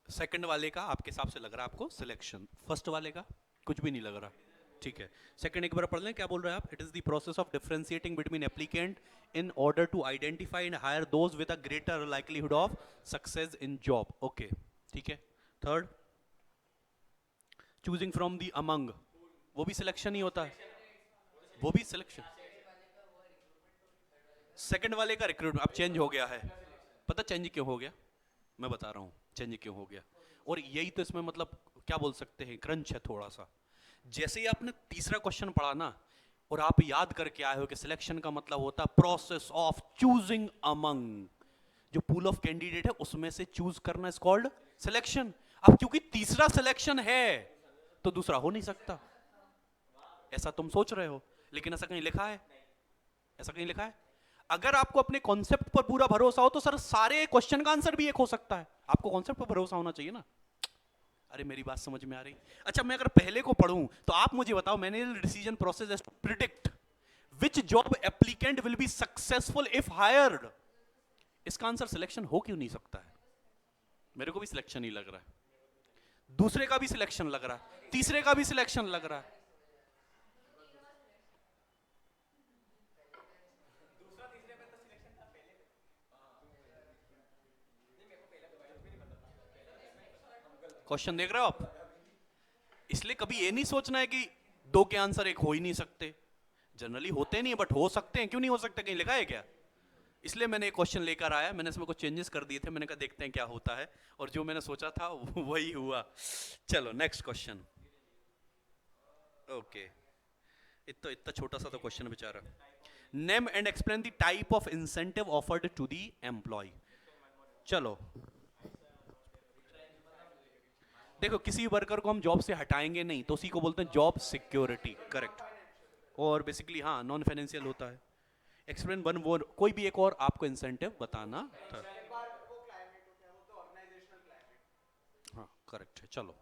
सेकंड वाले का आपके हिसाब से लग रहा है आपको सिलेक्शन, फर्स्ट वाले का कुछ भी नहीं लग रहा, ठीक है। सेकंड एक बार पढ़ लें, क्या बोल रहे हैं आप? It is the process of differentiating between applicant in order to identify and hire those with a greater likelihood of success in job. Okay ठीक है। Third, choosing from the among, वो भी सिलेक्शन ही होता है, वो भी सिलेक्शन। सेकंड वाले का रिक्रूट अब चेंज हो गया है, पता चेंज क्यों हो गया? मैं बता रहा हूं चेंज क्यों हो गया। और यही तो इसमें मतलब क्या बोल सकते हैं, क्रंच है थोड़ा सा। जैसे ही आपने तीसरा क्वेश्चन पढ़ा ना और आप याद करके आए हो कि सिलेक्शन का मतलब होता है प्रोसेस ऑफ चूजिंग अमंग, जो पूल ऑफ कैंडिडेट है उसमें से चूज करना इज कॉल्ड सिलेक्शन। अब क्योंकि तीसरा सिलेक्शन है तो दूसरा हो नहीं सकता, ऐसा तुम सोच रहे हो, लेकिन ऐसा कहीं लिखा है? ऐसा कहीं लिखा है? अगर आपको अपने कॉन्सेप्ट पर पूरा भरोसा हो तो सर सारे क्वेश्चन का आंसर भी एक हो सकता है। आपको कॉन्सेप्ट पर भरोसा होना चाहिए ना। अरे मेरी बात समझ में आ रही? अच्छा मैं अगर पहले को पढ़ूं तो आप मुझे बताओ, managerial decision process is to predict which job applicant will be successful if hired. इसका आंसर सिलेक्शन हो क्यों नहीं सकता है? मेरे को भी सिलेक्शन ही लग रहा है, दूसरे का भी सिलेक्शन लग रहा है, तीसरे का भी सिलेक्शन लग रहा है। क्वेश्चन देख रहे हो आप? इसलिए कभी ये नहीं सोचना है कि दो के आंसर एक हो ही नहीं सकते, जनरली होते नहीं बट हो सकते हैं। क्यों नहीं हो सकते, कहीं लिखा है क्या? इसलिए मैंने एक क्वेश्चन लेकर आया, मैंने इसमें कुछ चेंजेस कर दिए थे, मैंने कहा देखते हैं क्या होता है, और जो मैंने सोचा था वही हुआ। चलो नेक्स्ट क्वेश्चन। ओके, इतना छोटा सा तो क्वेश्चन बेचारा। Name and explain the type of incentive offered to the employee. चलो देखो किसी वर्कर को हम जॉब से हटाएंगे नहीं, तो उसी को बोलते हैं जॉब सिक्योरिटी, करेक्ट। और बेसिकली हाँ नॉन फाइनेंशियल होता है। एक्सप्लेन वन वो कोई भी एक और आपको इंसेंटिव बताना था। हाँ करेक्ट है, चलो।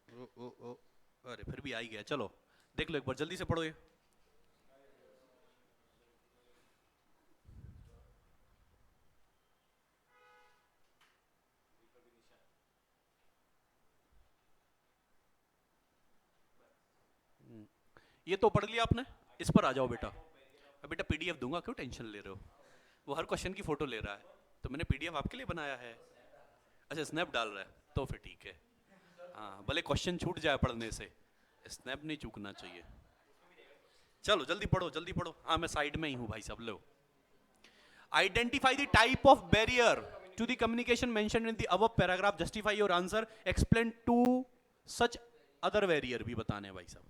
ओ, अरे फिर भी आ ही गया, चलो देख लो एक बार जल्दी से पढ़ो ये। ये तो पढ़ लिया आपने, इस पर आ जाओ बेटा। अब बेटा पीडीएफ दूंगा, क्यों टेंशन ले रहे हो? वो हर क्वेश्चन की फोटो ले रहा है, तो मैंने पीडीएफ आपके लिए बनाया है। अच्छा स्नैप डाल रहा है, तो फिर ठीक है। हाँ भले क्वेश्चन छूट जाए पढ़ने से, स्नैप नहीं चूकना चाहिए। चलो जल्दी पढ़ो जल्दी पढ़ो, हाँ मैं साइड में ही हूँ भाई साहब। लो, identify the type of barrier to the communication mention in the above paragraph, justify your answer, explain two such other barrier भी बताने हैं भाई साहब।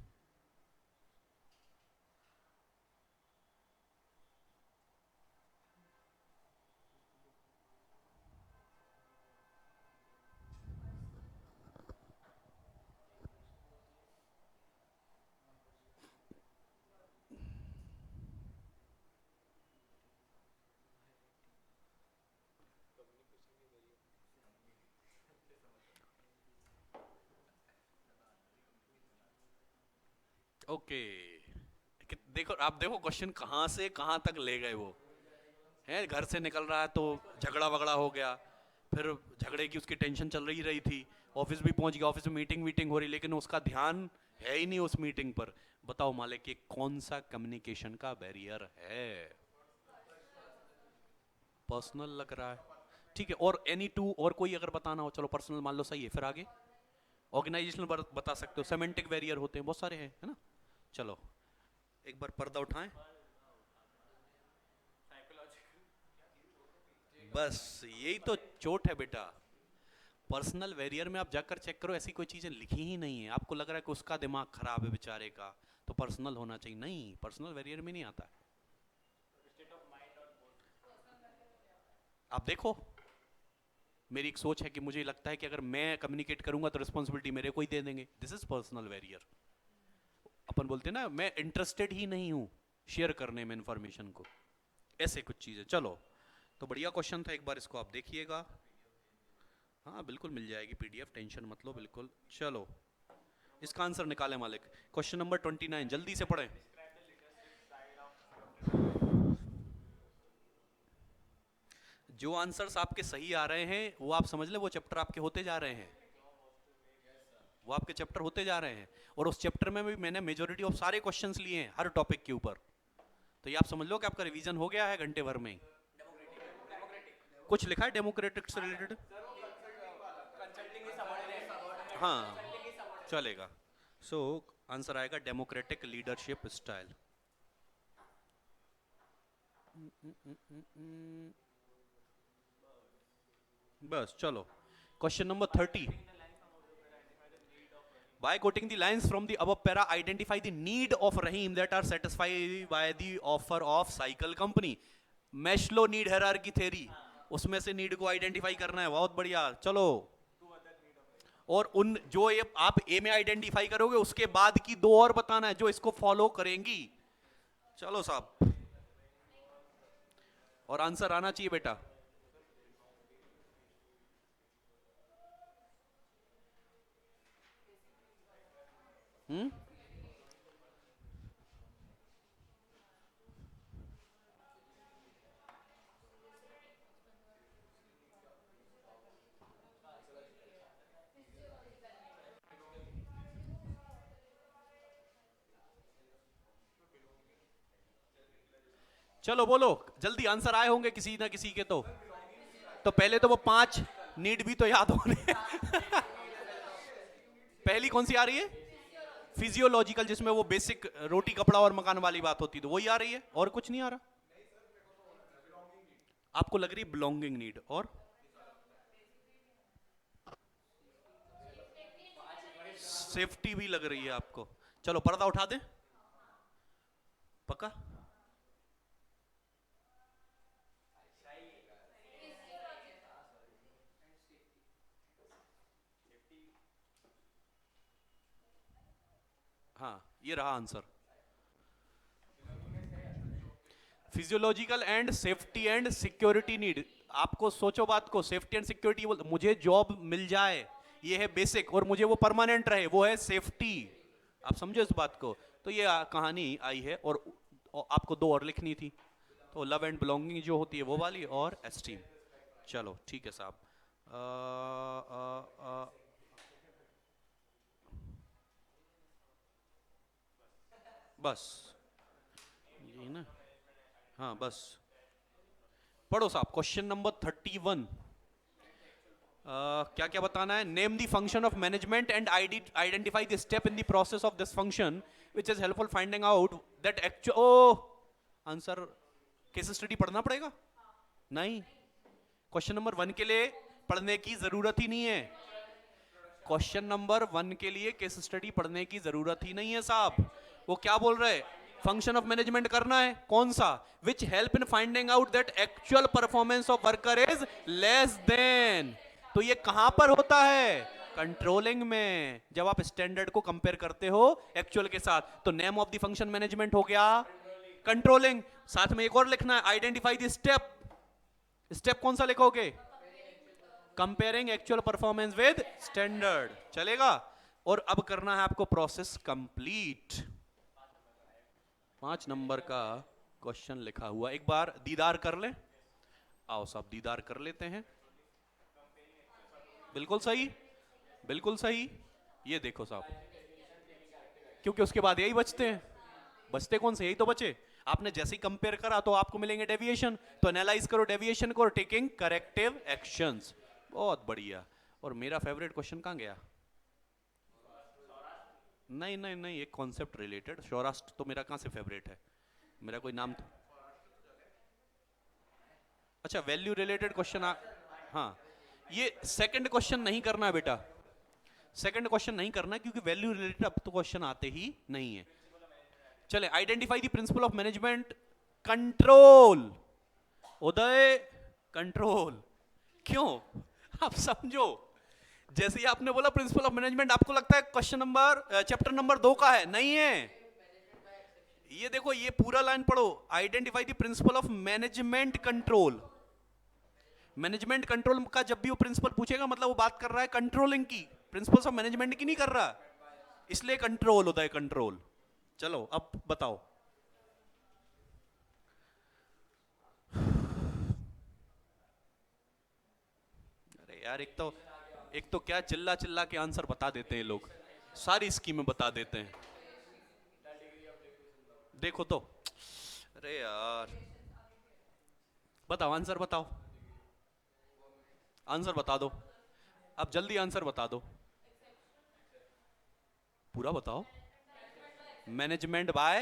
ओके देखो आप, देखो क्वेश्चन कहां से कहां तक ले गए वो है। घर से निकल रहा है तो झगड़ा वगड़ा हो गया, फिर झगड़े की उसकी टेंशन चल रही थी, ऑफिस भी पहुंच गया, ऑफिस में मीटिंग वीटिंग हो रही, लेकिन उसका ध्यान है ही नहीं उस मीटिंग पर। बताओ मालिक ये कौन सा कम्युनिकेशन का बैरियर है? पर्सनल लग रहा है, ठीक है। और एनी टू और कोई अगर बताना हो, चलो पर्सनल मान लो, सही है। फिर आगे ऑर्गेनाइजेशनल बता सकते हो, सेमेंटिक बैरियर होते हैं बहुत सारे हैं, है ना। चलो एक बार पर्दा उठाएं, बस यही तो चोट है बेटा। पर्सनल वेरियर में आप जाकर चेक करो, ऐसी कोई चीजें लिखी ही नहीं है। आपको लग रहा है कि उसका दिमाग खराब है बेचारे का, तो पर्सनल होना चाहिए, नहीं पर्सनल वेरियर में नहीं आता है। आप देखो, मेरी एक सोच है कि मुझे लगता है कि अगर मैं कम्युनिकेट करूंगा तो रिस्पॉन्सिबिलिटी मेरे को ही दे देंगे, दिस इज पर्सनल वेरियर। अपन बोलते हैं ना मैं इंटरेस्टेड ही नहीं हूं शेयर करने में इंफॉर्मेशन को, ऐसे कुछ चीजें। चलो तो बढ़िया क्वेश्चन था, एक बार इसको आप देखिएगा। हाँ बिल्कुल मिल जाएगी पीडीएफ, टेंशन मत लो बिल्कुल। चलो इसका आंसर निकालें मालिक, क्वेश्चन नंबर 29, जल्दी से पढ़ें। जो आंसर्स आपके सही आ रहे हैं वो आप समझ ले वो चैप्टर आपके होते जा रहे हैं, वो आपके चैप्टर होते जा रहे हैं। और उस चैप्टर में भी मैंने मेजोरिटी ऑफ सारे क्वेश्चंस लिए हैं हर टॉपिक के ऊपर। तो ये आप समझ लो कि आपका रिवीजन हो गया है घंटे भर में। कुछ लिखा है डेमोक्रेटिक से रिलेटेड? हाँ चलेगा। सो आंसर आएगा डेमोक्रेटिक लीडरशिप स्टाइल। बस चलो question number 30। By quoting the lines from the above para, identify the need of Rahim that are satisfied by the offer of cycle company. Maslow need hierarchy theory, उसमें से need को identify करना है, बहुत बढ़िया। चलो और उन जो ये आप ए में आइडेंटिफाई करोगे उसके बाद की दो और बताना है जो इसको फॉलो करेंगी। चलो साहब, और आंसर आना चाहिए बेटा। हम्म, चलो बोलो जल्दी, आंसर आए होंगे किसी ना किसी के तो पहले तो वो 5 नीड भी तो याद होने पहली कौन सी आ रही है? फिजियोलॉजिकल, जिसमें वो बेसिक रोटी कपड़ा और मकान वाली बात होती, तो वही आ रही है, और कुछ नहीं आ रहा। आपको लग रही बिलोंगिंग नीड, और सेफ्टी भी लग रही है आपको। चलो पर्दा उठा दे, पक्का। हाँ ये रहा answer. Physiological and safety and security need. आपको सोचो बात को, सेफ्टी एंड सिक्योरिटी, मुझे जॉब मिल जाए ये है बेसिक, और मुझे वो परमानेंट रहे वो है सेफ्टी। आप समझो इस बात को। तो ये कहानी आई है, और आपको दो और लिखनी थी, तो लव एंड बिलोंगिंग जो होती है वो वाली, और एस्टीम। चलो ठीक है साहब। बस यही ना। हाँ बस पढ़ो साहब। Question number 31। क्या क्या बताना है? Name the function of management and identify the step in the process of this function which is helpful finding out that actual. ओ आंसर केस स्टडी पढ़ना पड़ेगा? नहीं, क्वेश्चन नंबर 1 के लिए पढ़ने की जरूरत ही नहीं है। क्वेश्चन नंबर 1 के लिए केस स्टडी पढ़ने की जरूरत ही नहीं है साहब। वो क्या बोल रहे? फंक्शन ऑफ मैनेजमेंट करना है। कौन सा? Which help in finding out that actual performance of worker is less than. तो ये कहां पर होता है? कंट्रोलिंग में। जब आप स्टैंडर्ड को कंपेयर करते हो एक्चुअल के साथ, तो name of the function management हो गया कंट्रोलिंग। साथ में एक और लिखना है, आइडेंटिफाई द स्टेप। स्टेप कौन सा लिखोगे? Comparing actual performance with standard. चलेगा? और अब करना है आपको प्रोसेस कंप्लीट। 5 नंबर का क्वेश्चन लिखा हुआ, एक बार दीदार कर ले। आओ साहब दीदार कर लेते हैं। बिल्कुल सही, बिल्कुल सही। ये देखो साहब, क्योंकि उसके बाद यही बचते हैं। बचते कौन से? यही तो बचे। आपने जैसे ही कंपेयर करा तो आपको मिलेंगे डेविएशन, तो एनालाइज करो डेविएशन को, टेकिंग करेक्टिव एक्शंस। बहुत बढ़िया। और मेरा फेवरेट क्वेश्चन कहां गया? नहीं नहीं नहीं, एक कॉन्सेप्ट रिलेटेड। सौराष्ट्र तो मेरा कहां से फेवरेट है? मेरा कोई नाम तो, अच्छा वैल्यू रिलेटेड क्वेश्चन हाँ, ये सेकंड क्वेश्चन नहीं करना है बेटा। सेकंड क्वेश्चन नहीं करना क्योंकि वैल्यू रिलेटेड अब तो क्वेश्चन आते ही नहीं है। चले, identify the principal of management control. Uday control क्यों? आप समझो, जैसे ही आपने बोला प्रिंसिपल ऑफ मैनेजमेंट, आपको लगता है क्वेश्चन नंबर चैप्टर नंबर 2 का है। नहीं है। ये देखो, ये पूरा लाइन पढ़ो, identify the principal of management control. Management control का जब भी वो प्रिंसिपल पूछेगा मतलब वो बात कर रहा है कंट्रोलिंग की, प्रिंसिपल्स ऑफ मैनेजमेंट की नहीं कर रहा, इसलिए कंट्रोल होता है, कंट्रोल। चलो अब बताओ। अरे यार, एक तो क्या चिल्ला चिल्ला के आंसर बता देते हैं लोग, सारी स्कीमें बता देते हैं। देखो तो, अरे यार बताओ, आंसर बताओ, आंसर बता दो, अब जल्दी आंसर बता दो, पूरा बताओ। मैनेजमेंट बाय,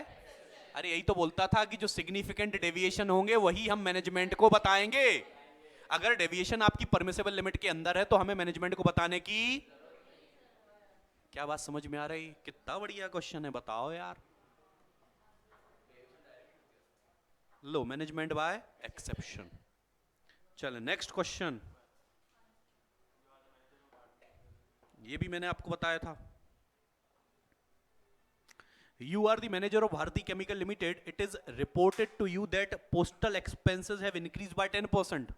अरे यही तो बोलता था कि जो सिग्निफिकेंट डेविएशन होंगे वही हम मैनेजमेंट को बताएंगे। अगर डेविएशन आपकी परमिसिबल लिमिट के अंदर है तो हमें मैनेजमेंट को बताने की, क्या बात समझ में आ रही? कितना बढ़िया क्वेश्चन है, बताओ यार। लो, मैनेजमेंट बाय एक्सेप्शन। चलो नेक्स्ट क्वेश्चन, ये भी मैंने आपको बताया था। You are the manager of Bharati Chemical Limited. It is reported to you that postal expenses have increased by 10%.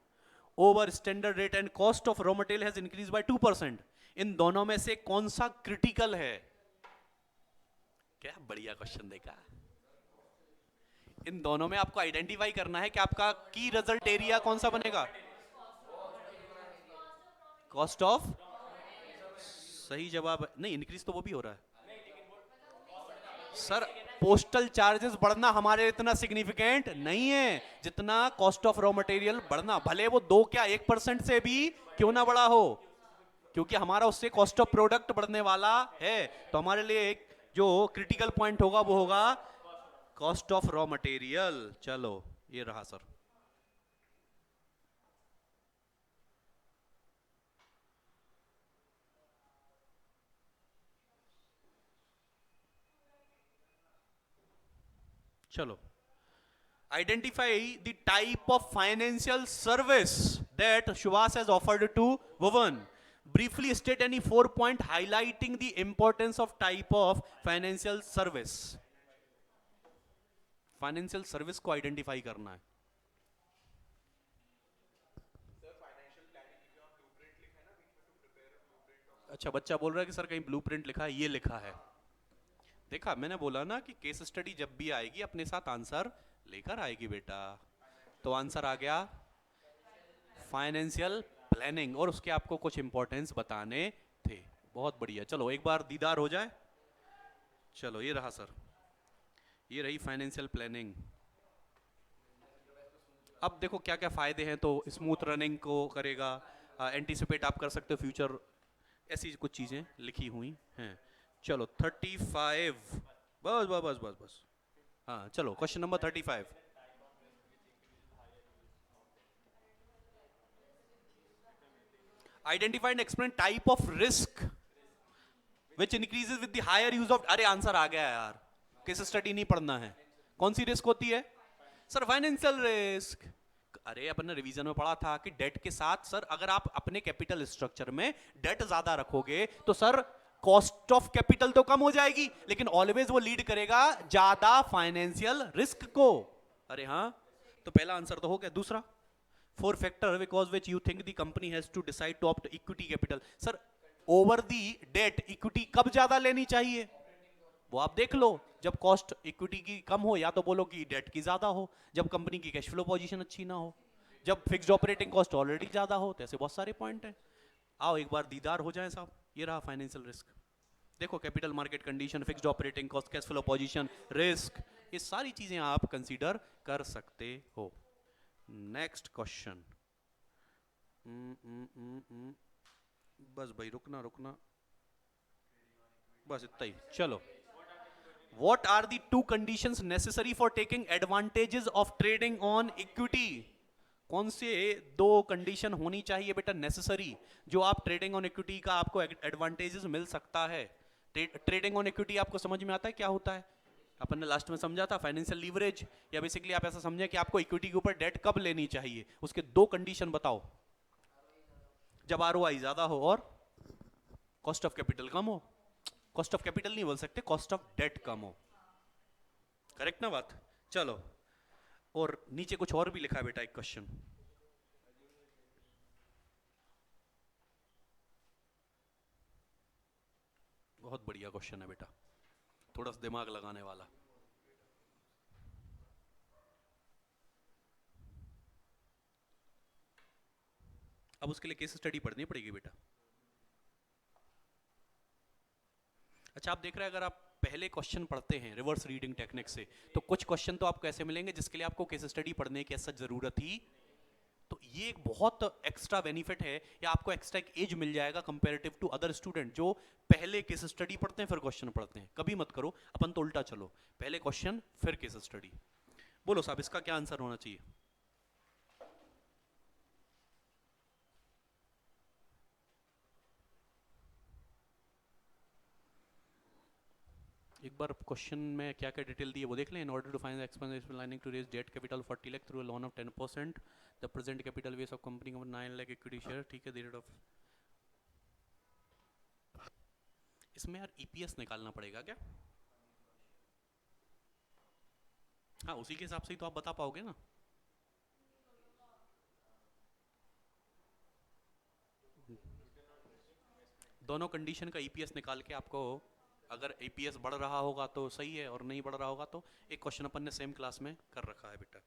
Over standard rate and cost of raw material has increased by 2%. इन दोनों में से कौन सा क्रिटिकल है? क्या बढ़िया question देखा। इन दोनों में आपको आइडेंटिफाई करना है कि आपका की रिजल्ट एरिया कौन सा बनेगा। कॉस्ट ऑफ, सही जवाब नहीं, इंक्रीज तो वो भी हो रहा है सर। पोस्टल चार्जेस बढ़ना हमारे इतना सिग्निफिकेंट नहीं है जितना कॉस्ट ऑफ रॉ मटेरियल बढ़ना, भले वो 2 क्या 1% से भी क्यों ना बढ़ा हो, क्योंकि हमारा उससे कॉस्ट ऑफ प्रोडक्ट बढ़ने वाला है। तो हमारे लिए एक जो क्रिटिकल पॉइंट होगा वो होगा कॉस्ट ऑफ रॉ मटेरियल। चलो ये रहा सर। चलो, identify the type of financial service that Subhas has offered to Bhuvan. Briefly state any 4 point highlighting the importance of type of financial service. Financial service को identify करना है. अच्छा, बच्चा बोल रहा है कि सर कहीं ब्लूप्रिंट लिखा है. ये लिखा है, देखा मैंने बोला ना कि केस स्टडी जब भी आएगी अपने साथ आंसर लेकर आएगी बेटा. तो आंसर आ गया फाइनेंशियल प्लानिंग, और उसके आपको कुछ इंपॉर्टेंस बताने थे. बहुत बढ़िया. चलो एक बार दीदार हो जाए. चलो ये रहा सर, ये रही फाइनेंशियल प्लानिंग. अब देखो क्या क्या फायदे हैं. तो स्मूथ रनिंग को करेगा, एंटीसिपेट आप कर सकते हो फ्यूचर, ऐसी कुछ चीजें लिखी हुई हैं. चलो 35, बस बस बस बस बस. हाँ चलो question number 35. Identify and explain type of risk which increases with the higher use of. अरे आंसर आ गया यार, केस स्टडी नहीं पढ़ना है. कौन सी रिस्क होती है सर? Financial risk. अरे अपन ने रिवीजन में पढ़ा था कि डेट के साथ सर अगर आप अपने कैपिटल स्ट्रक्चर में डेट ज्यादा रखोगे तो सर कॉस्ट ऑफ कैपिटल तो कम हो जाएगी, लेकिन ऑलवेज वो लीड करेगा ज्यादा फाइनेंशियल रिस्क को. अरे हाँ, तो पहला आंसर तो हो गया. दूसरा, 4 factor because which you think the company has to decide to opt equity capital. Sir over the debt equity कब ज्यादा लेनी चाहिए वो आप देख लो. जब कॉस्ट इक्विटी की कम हो, या तो बोलो कि डेट की ज्यादा हो, जब कंपनी की कैश फ्लो पोजीशन अच्छी ना हो, जब फिक्स्ड ऑपरेटिंग कॉस्ट ऑलरेडी ज्यादा हो. तो ऐसे बहुत सारे पॉइंट हैं. आओ एक बार दीदार हो जाए साहब. ये रहा फाइनेंशियल रिस्क. देखो capital market condition, fixed operating cost, cash flow position, risk, ये सारी चीजें आप कंसीडर कर सकते हो. Next question. बस भाई रुकना रुकना, बस इतना ही. चलो, what are the 2 conditions necessary for taking advantages of trading on equity? कौन से 2 कंडीशन होनी चाहिए बेटा नेसेसरी, जो आप ट्रेडिंग ऑन इक्विटी का आपको एडवांटेजेस मिल सकता है. ट्रेडिंग ऑन इक्विटी आपको समझ में आता है क्या होता है? अपन ने लास्ट में समझा था फाइनेंशियल लीवरेज, या बेसिकली आप ऐसा समझे कि आपको इक्विटी के ऊपर डेट कब लेनी चाहिए. उसके 2 कंडीशन बताओ. जब आरओआई ज्यादा हो और कॉस्ट ऑफ कैपिटल कम हो. कॉस्ट ऑफ कैपिटल नहीं बोल सकते, कॉस्ट ऑफ डेट कम हो. करेक्ट ना बात? चलो, और नीचे कुछ और भी लिखा है बेटा एक क्वेश्चन. बहुत बढ़िया क्वेश्चन है बेटा, थोड़ा सा दिमाग लगाने वाला. अब उसके लिए केस स्टडी पढ़नी पड़ेगी बेटा. अच्छा, आप देख रहे हैं अगर आप पहले क्वेश्चन पढ़ते हैं रिवर्स रीडिंग टेक्निक से, तो कुछ क्वेश्चन तो आपको ऐसे मिलेंगे जिसके लिए आपको केस स्टडी पढ़ने की ऐसा जरूरत ही. तो ये एक बहुत एक्स्ट्रा बेनिफिट है, या आपको एक्स्ट्रा एक एज मिल जाएगा कंपैरेटिव टू अदर स्टूडेंट जो पहले केस स्टडी पढ़ते हैं फिर क्वेश्चन पढ़ते हैं. कभी मत करो, अपन तो उल्टा चलो, पहले क्वेश्चन फिर केस स्टडी. बोलो साहब इसका क्या आंसर होना चाहिए? एक बार क्वेश्चन में क्या क्या डिटेल दी है वो देख लें. In order to find expense lining to raise debt capital 40 lakh through a loan of 10%, the present capital base of company का 9 लाख इक्विटी शेयर. ठीक है, द रेट ऑफ. इसमें यार ईपीएस निकालना पड़ेगा क्या? हाँ, उसी के हिसाब से ही तो आप बता पाओगे ना. दोनों कंडीशन का ईपीएस निकाल के आपको, अगर ईपीएस बढ़ रहा होगा तो सही है, और नहीं बढ़ रहा होगा तो एक क्वेश्चन अपन ने सेम क्लास में कर रखा है बेटा.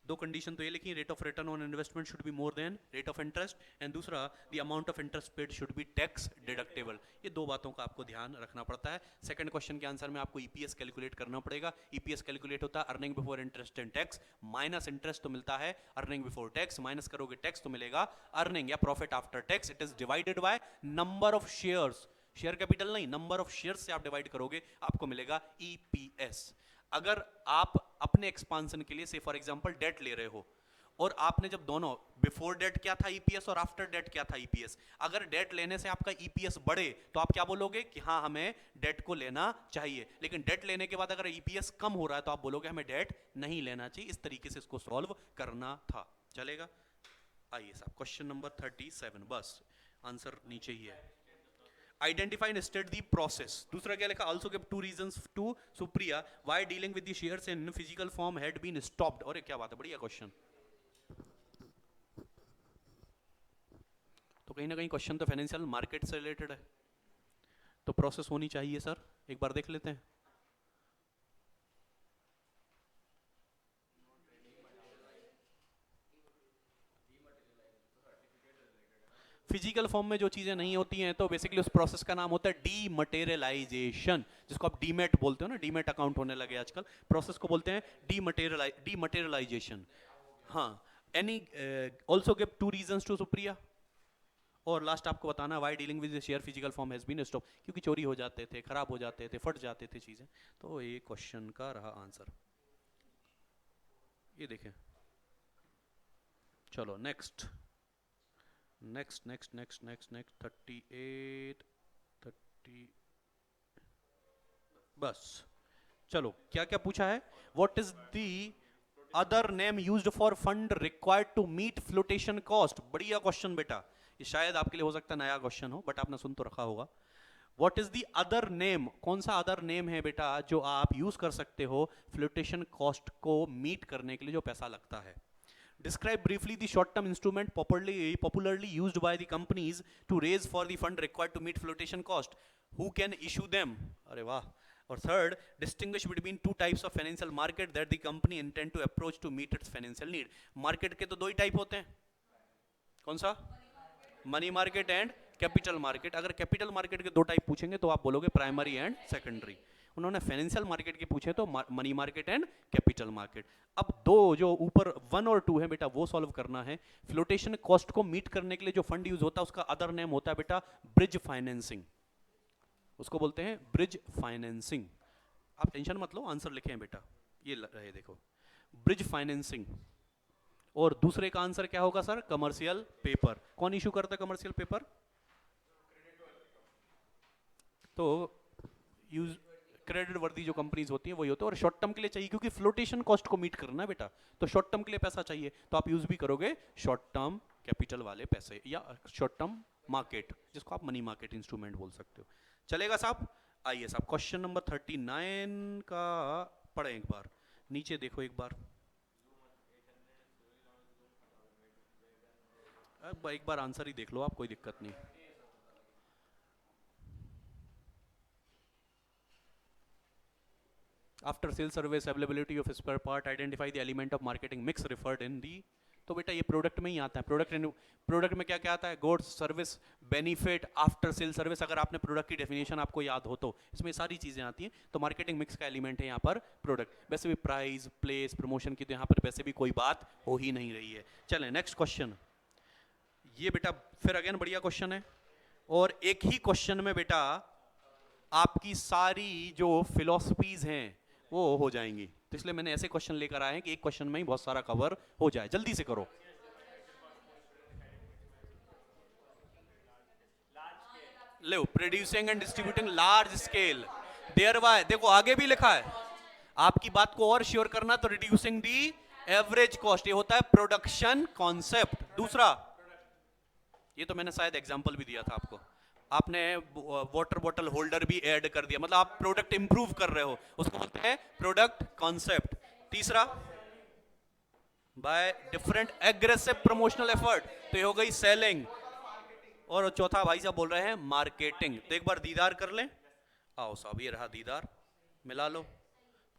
2 कंडीशन तो ये लिखी, rate of return on investment should be more than rate of interest, and दूसरा the amount of interest paid should be tax deductible. ये 2 बातों का आपको ध्यान रखना पड़ता है. सेकंड क्वेश्चन के आंसर में आपको ईपीएस कैलकुलेट करना पड़ेगा. ईपीएस कैलकुलेट होता है earning before interest and tax minus interest तो मिलता है अर्निंग बिफोर टैक्स, माइनस करोगे टैक्स तो मिलेगा अर्निंग या profit after tax. It is divided by number of shares, share capital नहीं, नंबर ऑफ शेयर्स से आप डिवाइड करोगे आपको मिलेगा ईपीएस. अगर आप अपने एक्सपांशन के लिए से फॉर एग्जांपल डेट ले रहे हो, और आपने जब दोनों बिफोर डेट क्या था ईपीएस और आफ्टर डेट क्या था ईपीएस, अगर डेट लेने से आपका ईपीएस बढ़े तो आप क्या बोलोगे कि हाँ हमें डेट को लेना चाहिए. लेकिन डेट लेने के बाद अगर ईपीएस कम हो रहा है तो आप बोलोगे हमें डेट नहीं लेना चाहिए. इस तरीके से इसको सॉल्व करना था. चलेगा? आइए साहब क्वेश्चन नंबर 37. बस आंसर नीचे ही है। Identify and state the process. दूसरा क्या लिखा, also give two reasons to Supriya why dealing with the shares in physical form had been stopped. और क्या बात है, बढ़िया क्वेश्चन। तो कहीं ना कहीं क्वेश्चन तो फाइनेंशियल मार्केट से रिलेटेड है, तो प्रोसेस होनी चाहिए सर, एक बार देख लेते हैं। फिजिकल फॉर्म में जो चीजें नहीं होती हैं तो बेसिकली उस प्रोसेस का नाम होता है डीमटेरियलाइजेशन, जिसको आप डीमेट बोलते हो ना, डीमेट अकाउंट होने लगे आजकल, प्रोसेस को बोलते हैं डीमटेरियलाइजेशन। हाँ, any also give two reasons to Supriya. और लास्ट आपको बताना why dealing with share physical form has been stop, क्योंकि चोरी हो जाते थे, खराब हो जाते थे, फट जाते थे चीजें। तो ये क्वेश्चन का रहा आंसर। ये देखें, चलो next next next next next next 38 30 बस। चलो क्या क्या पूछा है, what is the other name used for fund required to meet flotation cost. बढ़िया क्वेश्चन बेटा, ये शायद आपके लिए हो सकता है नया क्वेश्चन हो, बट आपने सुन तो रखा होगा। What is the other name, कौन सा अदर नेम है बेटा जो आप यूज कर सकते हो फ्लोटेशन कॉस्ट को मीट करने के लिए जो पैसा लगता है। Describe briefly the short-term instrument popularly used by the companies to raise for the fund required to meet flotation cost. Who can issue them? अरे वाह। और third, distinguish between two types of financial market that the company intend to approach to meet its financial need. Market के तो दो ही type होते हैं, कौन सा? Money market and capital market. अगर कैपिटल मार्केट के दो टाइप पूछेंगे तो आप बोलोगे प्राइमरी एंड सेकेंडरी। उन्होंने फाइनेंशियल मार्केट के पूछे तो money market and capital market. अब दो जो ऊपर 1 और 2 है बेटा वो सॉल्व करना है। फ्लोटेशन कॉस्ट को मीट करने के लिए जो फंड यूज होता है उसका अदर नेम होता है बेटा ब्रिज फाइनेंसिंग, उसको बोलते हैं ब्रिज फाइनेंसिंग। आप टेंशन मत लो, आंसर लिखे हैं बेटा, ये रहे देखो ब्रिज फाइनेंसिंग। और दूसरे का आंसर क्या होगा सर, कमर्शियल पेपर। कौन इशू करता है कमर्शियल पेपर? तो यूज क्रेडिट वर्दी जो कंपनीज होती हैं वही होते हैं, और शॉर्ट टर्म के लिए चाहिए क्योंकि फ्लोटेशन कॉस्ट को मीट करना है बेटा, तो शॉर्ट टर्म के लिए पैसा चाहिए, तो आप यूज भी करोगे शॉर्ट टर्म कैपिटल वाले पैसे या शॉर्ट टर्म मार्केट, जिसको आप मनी मार्केट इंस्ट्रूमेंट बोल सकते हो। चलेगा साहब? आइए साहब क्वेश्चन नंबर 39 का पढ़ें एक बार, नीचे देखो एक बार, अब एक बार आंसर ही देख लो आप, कोई दिक्कत नहीं। After sale service availability of spare part identify the element of marketing mix referred in the. तो बेटा ये प्रोडक्ट में ही आता है, प्रोडक्ट में क्या क्या आता है, goods service benefit after sale service. अगर आपने प्रोडक्ट की डेफिनेशन आपको याद हो तो इसमें सारी चीजें आती हैं, तो मार्केटिंग मिक्स का एलिमेंट है यहाँ पर प्रोडक्ट। वैसे भी प्राइस प्लेस प्रमोशन की तो यहाँ पर वैसे भी कोई बात हो ही नहीं रही है। चलें नेक्स्ट क्वेश्चन, ये बेटा फिर अगेन बढ़िया क्वेश्चन है, और एक ही क्वेश्चन में बेटा आपकी सारी जो फिलॉसफीज हैं वो हो जाएंगी, तो इसलिए मैंने ऐसे क्वेश्चन लेकर आए हैं कि एक क्वेश्चन में ही बहुत सारा कवर हो जाए। जल्दी से करो। लो, producing and distributing large scale, thereby, देखो आगे भी लिखा है, आपकी बात को और श्योर करना तो रिड्यूसिंग दी एवरेज कॉस्ट, ये होता है प्रोडक्शन कॉन्सेप्ट। दूसरा, ये तो मैंने शायद एग्जांपल भी दिया था आपको, आपने वाटर बॉटल होल्डर भी ऐड कर दिया, मतलब आप प्रोडक्ट इंप्रूव कर रहे हो, उसको बोलते हैं प्रोडक्ट कॉन्सेप्ट। तीसरा, by different aggressive promotional effort, तो ये हो गई सेलिंग। और चौथा भाई साहब बोल रहे हैं मार्केटिंग। तो एक बार दीदार कर लें, आओ साहब ये रहा दीदार, मिला लो,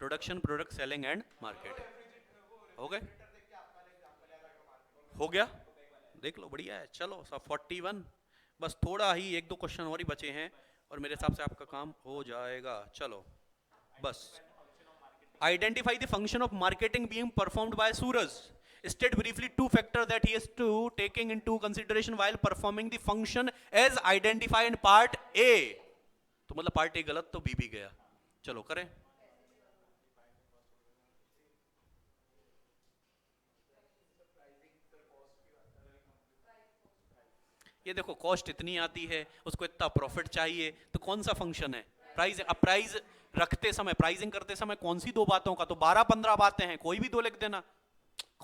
production product selling and marketing. हो गए? हो गया? देख लो, बढ़िया है। चलो सब 41, बस थोड़ा ही एक दो क्वेश्चन और ही बचे हैं और मेरे हिसाब से आपका काम हो जाएगा। चलो बस, identify the function of marketing being performed by Suraj. State briefly two factors that he is to taking into consideration while performing the function as identified in part A। तो मतलब पार्ट ए गलत तो B भी गया। चलो करें। ये देखो कॉस्ट इतनी आती है, उसको इतना प्रॉफिट चाहिए, तो कौन सा फंक्शन है? प्राइस। अब प्राइस रखते समय, प्राइसिंग करते समय कौन सी दो बातों का, तो 12-15 बातें हैं, कोई भी दो लिख देना।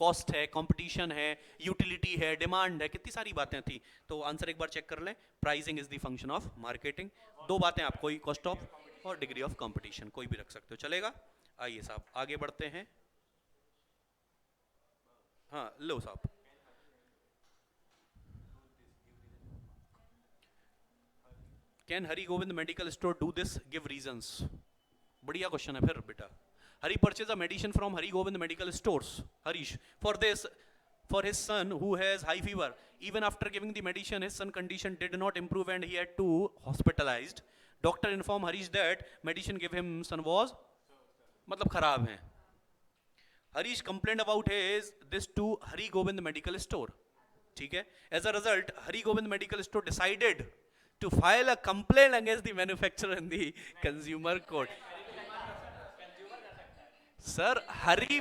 कॉस्ट है, कंपटीशन है, यूटिलिटी है, डिमांड है, कितनी सारी बातें थी। तो आंसर एक बार चेक कर लें, pricing is the function of marketing. दो बातें आपको, कॉस्ट ऑफ और डिग्री ऑफ कंपटीशन, कोई भी रख सकते हो, चलेगा। आइए साहब आगे बढ़ते हैं। हाँ लो साहब, can Hari Govind medical store do this, give reasons. बढ़िया क्वेश्चन है फिर बेटा। Hari purchase a medicine from Hari Govind medical stores, Harish, for this for his son who has high fever. Even after giving the medicine, his son condition did not improve and he had to hospitalized. Doctor informed Harish that medicine give him son was मतलब खराब है। Harish complained about his this to Hari Govind Medical Store. ठीक है। As a result, Hari Govind Medical Store decided to file a complaint against the manufacturer in the consumer court. Sir Hari,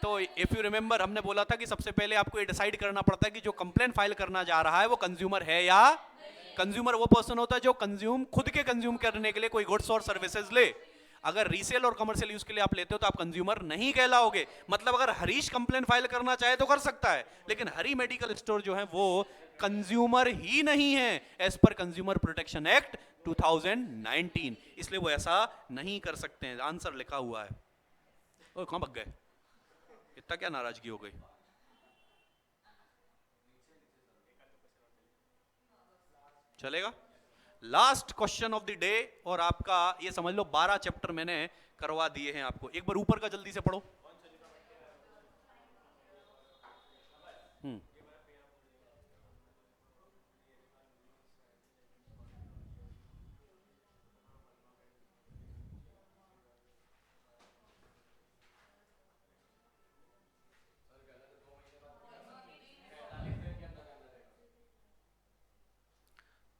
तो if you remember हमने बोला था कि सबसे पहले आपको ये डिसाइड करना पड़ता है कि जो कंप्लेंट फाइल करना जा रहा है वो कंज्यूमर है या कंज्यूमर वो पर्सन होता है जो कंज्यूम खुद के कंज्यूम करने के लिए कोई गुड्स और सर्विसेज ले। अगर रीसेल और कमर्शियल यूज के लिए आप लेते हो तो आप कंज्यूमर नहीं कहलाओगे। मतलब अगर हरीश कंप्लेंट फाइल करना चाहे तो कर सकता है, लेकिन हरी मेडिकल स्टोर जो है वो कंज्यूमर ही नहीं है as per consumer protection act 2019, इसलिए वो ऐसा नहीं कर सकते हैं। आंसर लिखा हुआ है। ओ कहां भाग गए, इतना क्या नाराजगी हो गई। चलेगा। Last question of the day, और आपका ये समझ लो 12 चैप्टर मैंने करवा दिए हैं आपको। एक बार ऊपर का जल्दी से पढ़ो।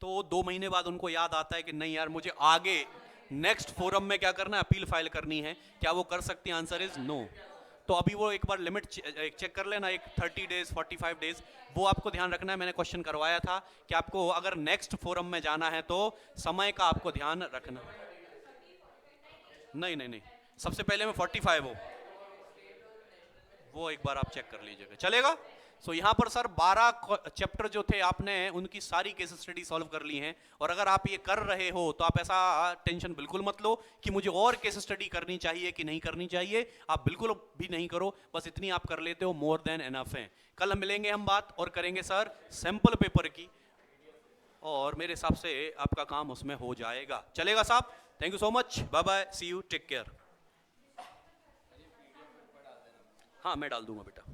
तो 2 महीने बाद उनको याद आता है कि नहीं यार मुझे आगे नेक्स्ट फोरम में क्या करना है, अपील फाइल करनी है। क्या वो कर सकती है? Answer is no. तो अभी वो एक बार लिमिट चेक कर लेना, एक 30 डेज 45 डेज, वो आपको ध्यान रखना है। मैंने क्वेश्चन करवाया था कि आपको अगर नेक्स्ट फोरम में जाना है तो समय का आपको ध्यान रखना। नहीं नहीं नहीं, सबसे पहले में 45 हो, वो एक बार आप चेक कर लीजिएगा, चलेगा। सो यहाँ पर सर 12 चैप्टर जो थे आपने उनकी सारी केस स्टडी सॉल्व कर ली हैं। और अगर आप ये कर रहे हो तो आप ऐसा टेंशन बिल्कुल मत लो कि मुझे और केस स्टडी करनी चाहिए कि नहीं करनी चाहिए। आप बिल्कुल भी नहीं करो, बस इतनी आप कर लेते हो, मोर देन एनफ है। कल मिलेंगे हम बात और करेंगे सर सैंपल पेपर की, और मेरे हिसाब से आपका काम उसमें हो जाएगा। चलेगा साहब, thank you so much, bye bye, see you, take care. हाँ मैं डाल दूंगा बेटा।